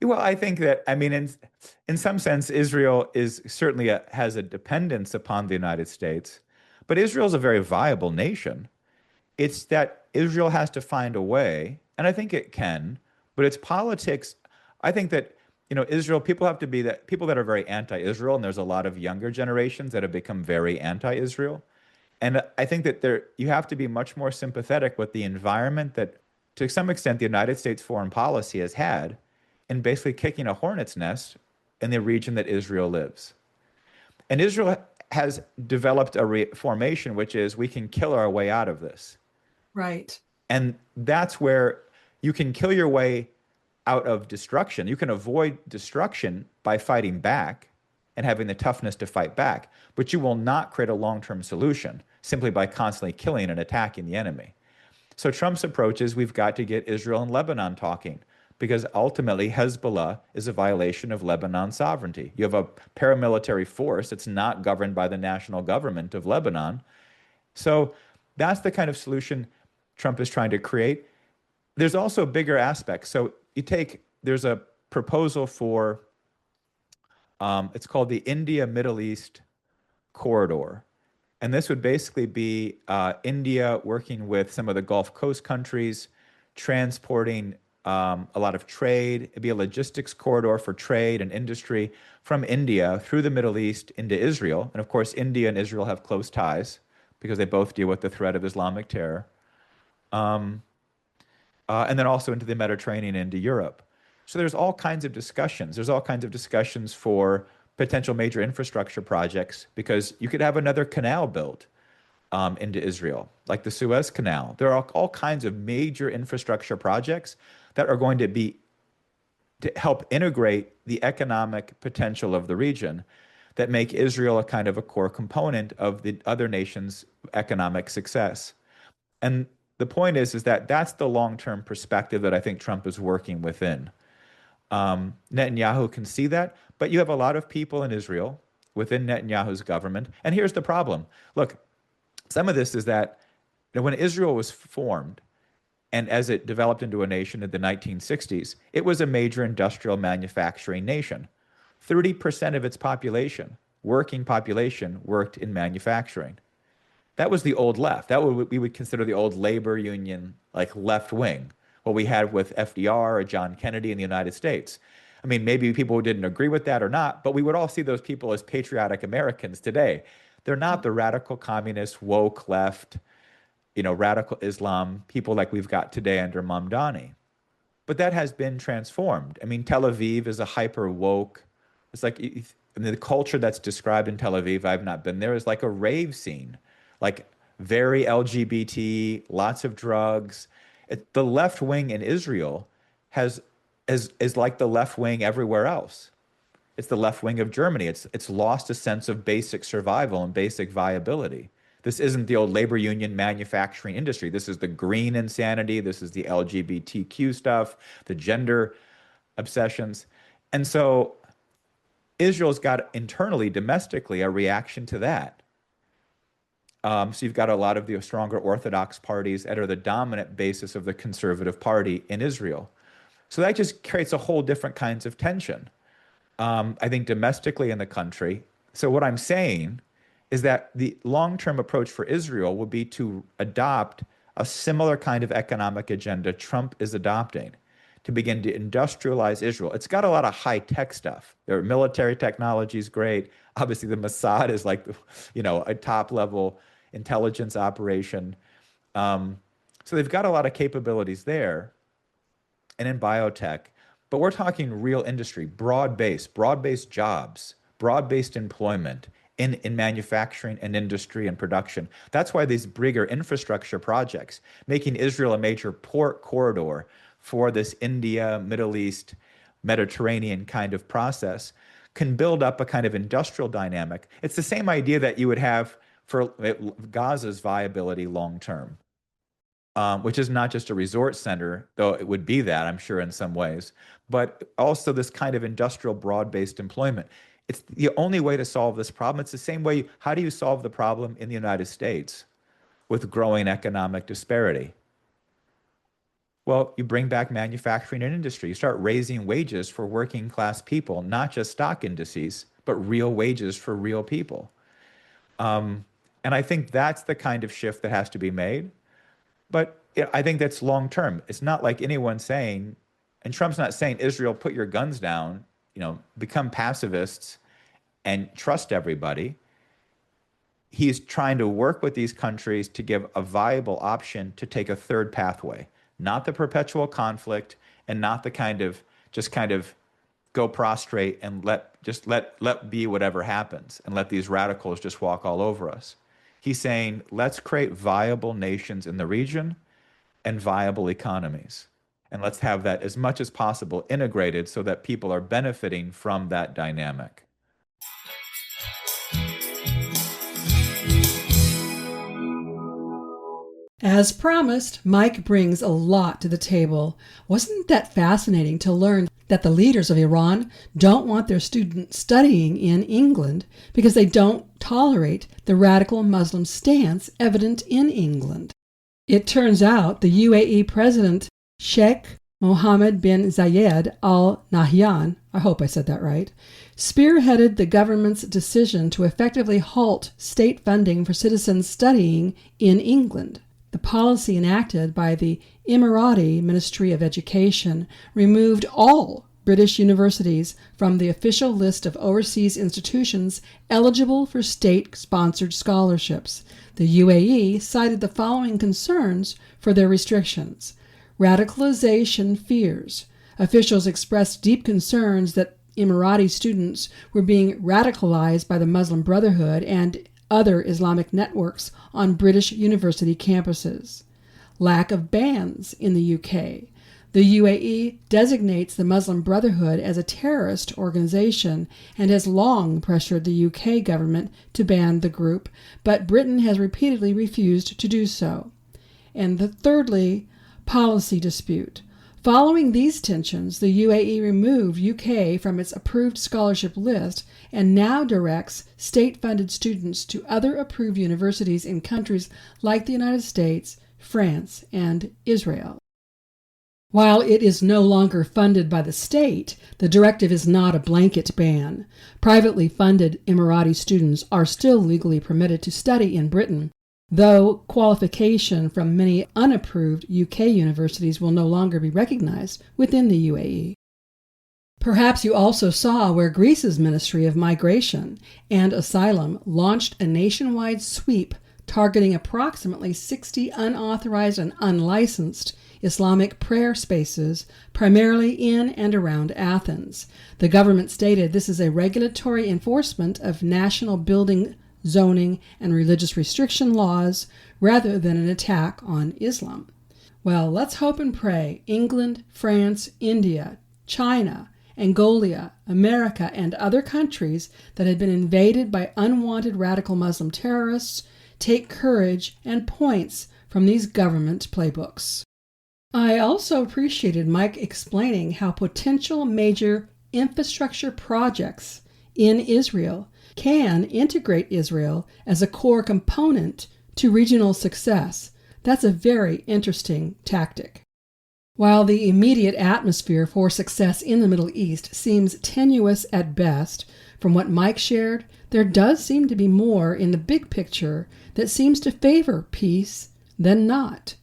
Speaker 2: Well, I think that, I mean, in some sense, Israel is certainly has a dependence upon the United States, but Israel is a very viable nation. It's that Israel has to find a way, and I think it can, but it's politics. I think that, Israel, people that are very anti-Israel, and there's a lot of younger generations that have become very anti-Israel. And I think that you have to be much more sympathetic with the environment that, to some extent, the United States foreign policy has had in basically kicking a hornet's nest in the region that Israel lives. And Israel has developed a formation, which is we can kill our way out of this.
Speaker 1: Right.
Speaker 2: And that's where you can kill your way out of destruction. You can avoid destruction by fighting back. and having the toughness to fight back. But you will not create a long-term solution simply by constantly killing and attacking the enemy. So Trump's approach is we've got to get Israel and Lebanon talking because ultimately Hezbollah is a violation of Lebanon's sovereignty. You have a paramilitary force that's not governed by the national government of Lebanon. So that's the kind of solution Trump is trying to create. There's also bigger aspects. So there's a proposal for, it's called the India Middle East Corridor. And this would basically be India working with some of the Gulf Coast countries, transporting a lot of trade. It'd be a logistics corridor for trade and industry from India through the Middle East into Israel. And of course, India and Israel have close ties because they both deal with the threat of Islamic terror. And then also into the Mediterranean, into Europe. So there's all kinds of discussions. There's all kinds of discussions for potential major infrastructure projects because you could have another canal built into Israel, like the Suez Canal. There are all kinds of major infrastructure projects that are going to help integrate the economic potential of the region that make Israel a kind of a core component of the other nations' economic success. And the point is that that's the long-term perspective that I think Trump is working within. Netanyahu can see that, but you have a lot of people in Israel within Netanyahu's government. And here's the problem. Look, some of this is that when Israel was formed and as it developed into a nation in the 1960s, it was a major industrial manufacturing nation. 30% of its population, working population, worked in manufacturing. That was the old left. That we would consider the old labor union, like left wing, what we had with FDR or John Kennedy in the United States. I mean, maybe people didn't agree with that or not, but we would all see those people as patriotic Americans today. They're not the radical communist, woke left, radical Islam people like we've got today under Mamdani. But that has been transformed. I mean, Tel Aviv is a hyper woke. It's like the culture that's described in Tel Aviv, I've not been there, is like a rave scene, like very LGBT, lots of drugs. The left wing in Israel is like the left wing everywhere else. It's the left wing of Germany. It's lost a sense of basic survival and basic viability. This isn't the old labor union manufacturing industry. This is the green insanity. This is the LGBTQ stuff, the gender obsessions. And so Israel's got internally, domestically, a reaction to that. So you've got a lot of the stronger Orthodox parties that are the dominant basis of the conservative party in Israel. So that just creates a whole different kinds of tension, I think, domestically in the country. So what I'm saying is that the long-term approach for Israel would be to adopt a similar kind of economic agenda Trump is adopting, to begin to industrialize Israel. It's got a lot of high-tech stuff. Their military technology is great. Obviously, the Mossad is like, a top-level intelligence operation. So they've got a lot of capabilities there and in biotech. But we're talking real industry, broad-based jobs, broad-based employment in manufacturing and industry and production. That's why these bigger infrastructure projects, making Israel a major port corridor for this India, Middle East, Mediterranean kind of process, can build up a kind of industrial dynamic. It's the same idea that you would have for Gaza's viability long term, which is not just a resort center, though it would be that, I'm sure, in some ways, but also this kind of industrial broad-based employment. It's the only way to solve this problem. It's the same way, how do you solve the problem in the United States with growing economic disparity? Well, you bring back manufacturing and industry. You start raising wages for working class people, not just stock indices, but real wages for real people. And I think that's the kind of shift that has to be made. But I think that's long term. It's not like anyone's saying, and Trump's not saying, Israel, put your guns down, become pacifists and trust everybody. He's trying to work with these countries to give a viable option to take a third pathway, not the perpetual conflict and not the kind of go prostrate and let be whatever happens and let these radicals just walk all over us. He's saying, let's create viable nations in the region and viable economies. And let's have that as much as possible integrated so that people are benefiting from that dynamic.
Speaker 1: As promised, Mike brings a lot to the table. Wasn't that fascinating to learn that the leaders of Iran don't want their students studying in England because they don't tolerate the radical Muslim stance evident in England? It turns out the UAE President Sheikh Mohammed bin Zayed Al Nahyan, I hope I said that right, spearheaded the government's decision to effectively halt state funding for citizens studying in England. The policy enacted by the Emirati Ministry of Education removed all British universities from the official list of overseas institutions eligible for state-sponsored scholarships. The UAE cited the following concerns for their restrictions. Radicalization fears. Officials expressed deep concerns that Emirati students were being radicalized by the Muslim Brotherhood and other Islamic networks on British university campuses. Lack of bans in the UK. The UAE designates the Muslim Brotherhood as a terrorist organization and has long pressured the UK government to ban the group, but Britain has repeatedly refused to do so. And thirdly, policy dispute. Following these tensions, the UAE removed UK from its approved scholarship list and now directs state-funded students to other approved universities in countries like the United States, France, and Israel. While it is no longer funded by the state, the directive is not a blanket ban. Privately funded Emirati students are still legally permitted to study in Britain, though qualification from many unapproved UK universities will no longer be recognized within the UAE. Perhaps you also saw where Greece's Ministry of Migration and Asylum launched a nationwide sweep targeting approximately 60 unauthorized and unlicensed Islamic prayer spaces, primarily in and around Athens. The government stated this is a regulatory enforcement of national building, zoning, and religious restriction laws rather than an attack on Islam. Well, let's hope and pray England, France, India, China, Angola, America, and other countries that have been invaded by unwanted radical Muslim terrorists take courage and points from these government playbooks. I also appreciated Mike explaining how potential major infrastructure projects in Israel can integrate Israel as a core component to regional success. That's a very interesting tactic. While the immediate atmosphere for success in the Middle East seems tenuous at best, from what Mike shared, there does seem to be more in the big picture that seems to favor peace than not.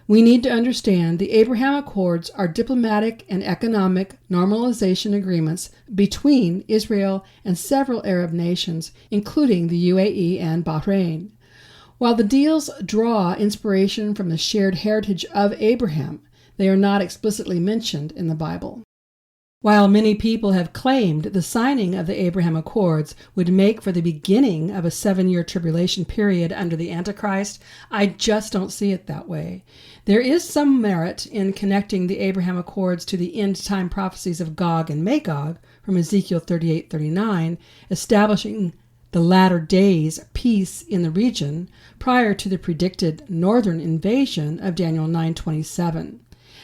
Speaker 1: We need to understand the Abraham Accords are diplomatic and economic normalization agreements between Israel and several Arab nations, including the UAE and Bahrain. While the deals draw inspiration from the shared heritage of Abraham, they are not explicitly mentioned in the Bible. While many people have claimed the signing of the Abraham Accords would make for the beginning of a 7-year tribulation period under the Antichrist, I just don't see it that way. There is some merit in connecting the Abraham Accords to the end-time prophecies of Gog and Magog from Ezekiel 38:39, establishing the latter days peace in the region prior to the predicted northern invasion of Daniel 9:27.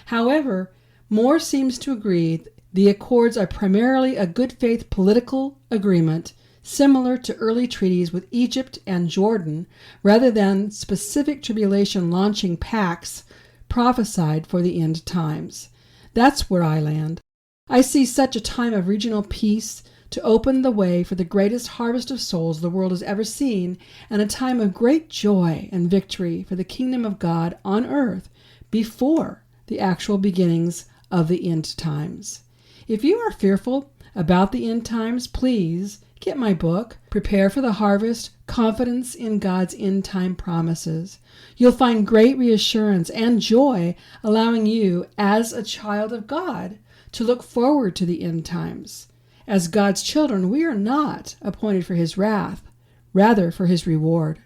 Speaker 1: However, more seems to agree the Accords are primarily a good faith political agreement similar to early treaties with Egypt and Jordan, rather than specific tribulation launching pacts prophesied for the end times. That's where I land. I see such a time of regional peace to open the way for the greatest harvest of souls the world has ever seen, and a time of great joy and victory for the kingdom of God on earth before the actual beginnings of the end times. If you are fearful about the end times, please get my book, Prepare for the Harvest, Confidence in God's End Time Promises. You'll find great reassurance and joy, allowing you, as a child of God, to look forward to the end times. As God's children, we are not appointed for his wrath, rather for his reward.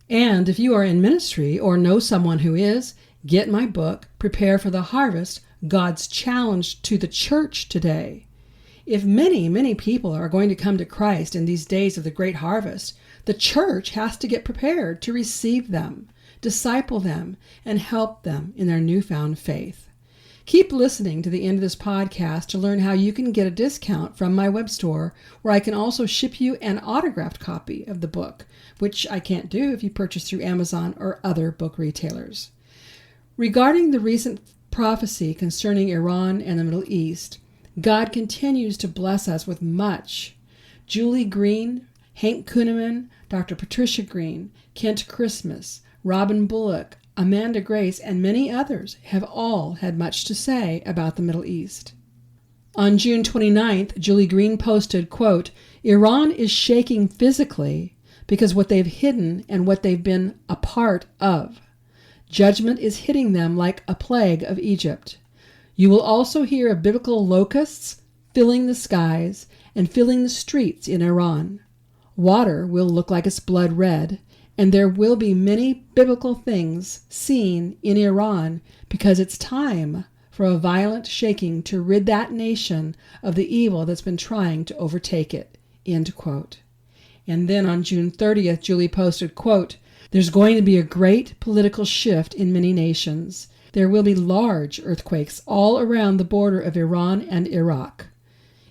Speaker 1: And if you are in ministry or know someone who is, get my book, Prepare for the Harvest, God's Challenge to the Church Today. If many, many people are going to come to Christ in these days of the great harvest, the church has to get prepared to receive them. disciple them, and help them in their newfound faith. Keep listening to the end of this podcast to learn how you can get a discount from my web store, where I can also ship you an autographed copy of the book, which I can't do if you purchase through Amazon or other book retailers. Regarding the recent prophecy concerning Iran and the Middle East, God continues to bless us with much. Julie Green, Hank Kuhneman, Dr. Patricia Green, Kent Christmas, Robin Bullock, Amanda Grace, and many others have all had much to say about the Middle East. On June 29th, Julie Green posted, quote, "Iran is shaking physically because what they've hidden and what they've been a part of. Judgment is hitting them like a plague of Egypt. You will also hear of biblical locusts filling the skies and filling the streets in Iran. Water will look like it's blood red, and there will be many biblical things seen in Iran because it's time for a violent shaking to rid that nation of the evil that's been trying to overtake it." End quote. And then on June 30th, Julie posted, quote, "There's going to be a great political shift in many nations. There will be large earthquakes all around the border of Iran and Iraq.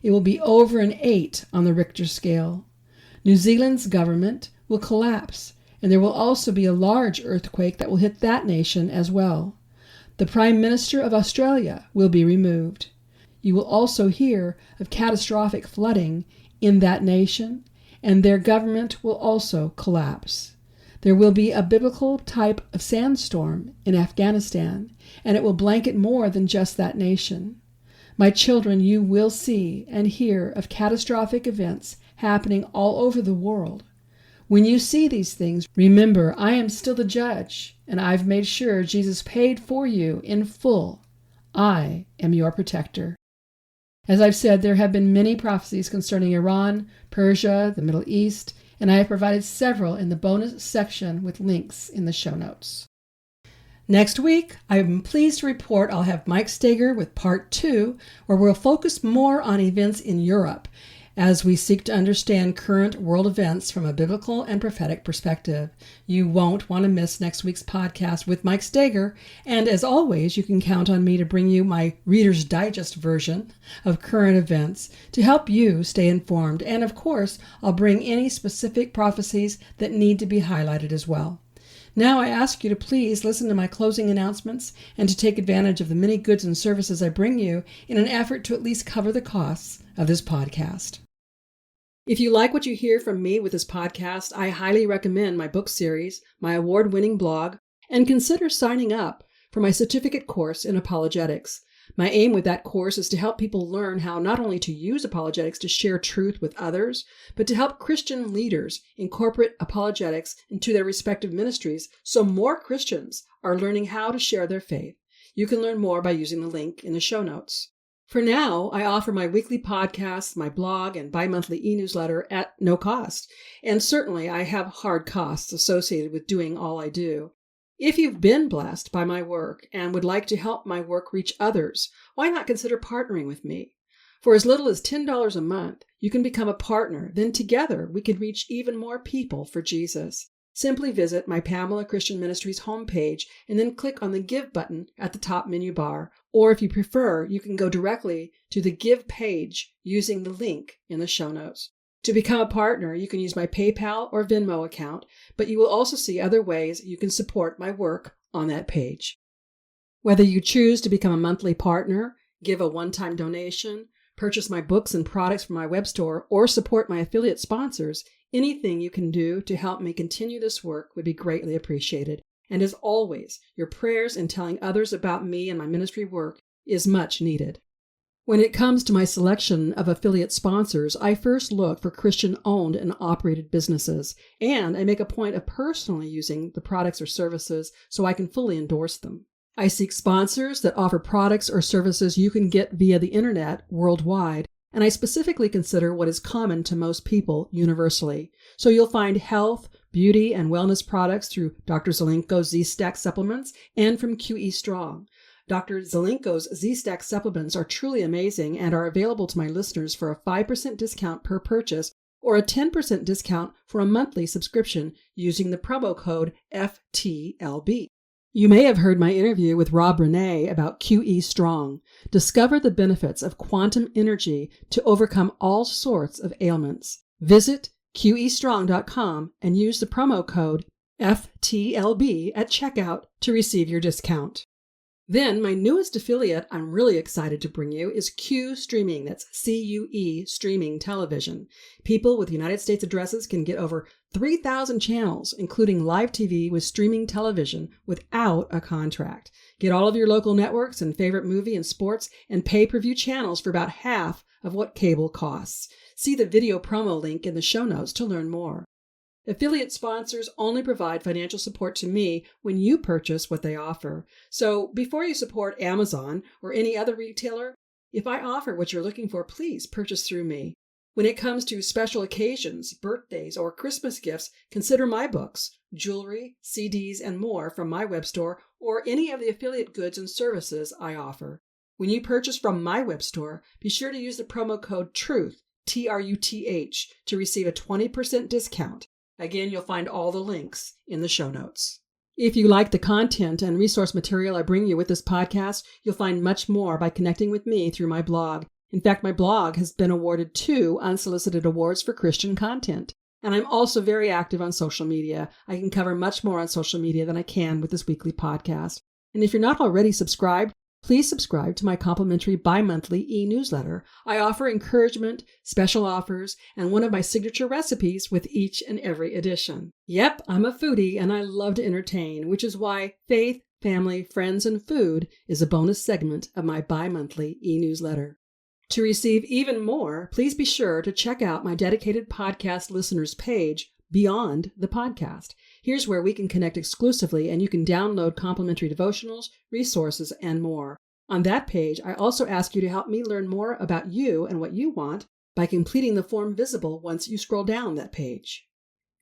Speaker 1: It will be over an 8 on the Richter scale. New Zealand's government will collapse, and there will also be a large earthquake that will hit that nation as well. The Prime Minister of Australia will be removed. You will also hear of catastrophic flooding in that nation, and their government will also collapse. There will be a biblical type of sandstorm in Afghanistan, and it will blanket more than just that nation. My children, you will see and hear of catastrophic events happening all over the world. When you see these things, remember I am still the judge, and I've made sure Jesus paid for you in full. I am your protector." As I've said, there have been many prophecies concerning Iran, Persia, the Middle East, and I have provided several in the bonus section with links in the show notes. Next week, I'm pleased to report I'll have Mike Steger with Part 2, where we'll focus more on events in Europe as we seek to understand current world events from a biblical and prophetic perspective. You won't want to miss next week's podcast with Mike Steger, and as always, you can count on me to bring you my Reader's Digest version of current events to help you stay informed, and of course, I'll bring any specific prophecies that need to be highlighted as well. Now I ask you to please listen to my closing announcements and to take advantage of the many goods and services I bring you in an effort to at least cover the costs of this podcast. If you like what you hear from me with this podcast, I highly recommend my book series, my award-winning blog, and consider signing up for my certificate course in apologetics. My aim with that course is to help people learn how not only to use apologetics to share truth with others, but to help Christian leaders incorporate apologetics into their respective ministries so more Christians are learning how to share their faith. You can learn more by using the link in the show notes. For now, I offer my weekly podcasts, my blog, and bi-monthly e-newsletter at no cost. And certainly I have hard costs associated with doing all I do. If you've been blessed by my work and would like to help my work reach others, why not consider partnering with me? For as little as $10 a month, you can become a partner. Then together we can reach even more people for Jesus. Simply visit my Pamela Christian Ministries homepage and then click on the Give button at the top menu bar. Or if you prefer, you can go directly to the Give page using the link in the show notes. To become a partner, you can use my PayPal or Venmo account, but you will also see other ways you can support my work on that page. Whether you choose to become a monthly partner, give a one-time donation, purchase my books and products from my web store, or support my affiliate sponsors, anything you can do to help me continue this work would be greatly appreciated. And as always, your prayers and telling others about me and my ministry work is much needed. When it comes to my selection of affiliate sponsors, I first look for Christian-owned and operated businesses, and I make a point of personally using the products or services so I can fully endorse them. I seek sponsors that offer products or services you can get via the internet worldwide, and I specifically consider what is common to most people universally. So you'll find health, beauty, and wellness products through Dr. Zelenko's Z-Stack supplements and from QE Strong. Dr. Zelenko's Z-Stack supplements are truly amazing and are available to my listeners for a 5% discount per purchase, or a 10% discount for a monthly subscription using the promo code FTLB. You may have heard my interview with Rob Renee about QE Strong. Discover the benefits of quantum energy to overcome all sorts of ailments. Visit QEstrong.com and use the promo code FTLB at checkout to receive your discount. Then, my newest affiliate I'm really excited to bring you is Q Streaming. That's CUE Streaming Television. People with United States addresses can get over 3,000 channels, including live TV with streaming television without a contract. Get all of your local networks and favorite movie and sports and pay-per-view channels for about half of what cable costs. See the video promo link in the show notes to learn more. Affiliate sponsors only provide financial support to me when you purchase what they offer. So before you support Amazon or any other retailer, if I offer what you're looking for, please purchase through me. When it comes to special occasions, birthdays, or Christmas gifts, consider my books, jewelry, CDs, and more from my web store or any of the affiliate goods and services I offer. When you purchase from my web store, be sure to use the promo code TRUTH, TRUTH, to receive a 20% discount. Again, you'll find all the links in the show notes. If you like the content and resource material I bring you with this podcast, you'll find much more by connecting with me through my blog. In fact, my blog has been awarded 2 unsolicited awards for Christian content. And I'm also very active on social media. I can cover much more on social media than I can with this weekly podcast. And if you're not already subscribed, please subscribe to my complimentary bi-monthly e-newsletter. I offer encouragement, special offers, and one of my signature recipes with each and every edition. Yep, I'm a foodie and I love to entertain, which is why Faith, Family, Friends, and Food is a bonus segment of my bi-monthly e-newsletter. To receive even more, please be sure to check out my dedicated podcast listeners page, Beyond the Podcast. Here's where we can connect exclusively and you can download complimentary devotionals, resources, and more. On that page, I also ask you to help me learn more about you and what you want by completing the form visible once you scroll down that page.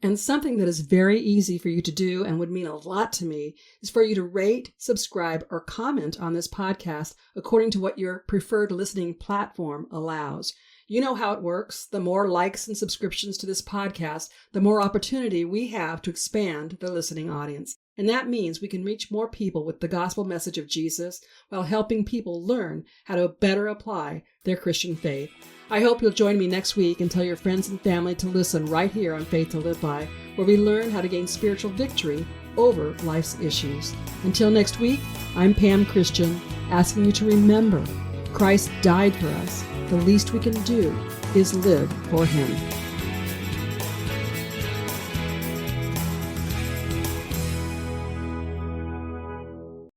Speaker 1: And something that is very easy for you to do and would mean a lot to me is for you to rate, subscribe, or comment on this podcast according to what your preferred listening platform allows. You know how it works. The more likes and subscriptions to this podcast, the more opportunity we have to expand the listening audience. And that means we can reach more people with the gospel message of Jesus while helping people learn how to better apply their Christian faith. I hope you'll join me next week and tell your friends and family to listen right here on Faith to Live By, where we learn how to gain spiritual victory over life's issues. Until next week, I'm Pam Christian, asking you to remember Christ died for us. The least we can do is live for Him.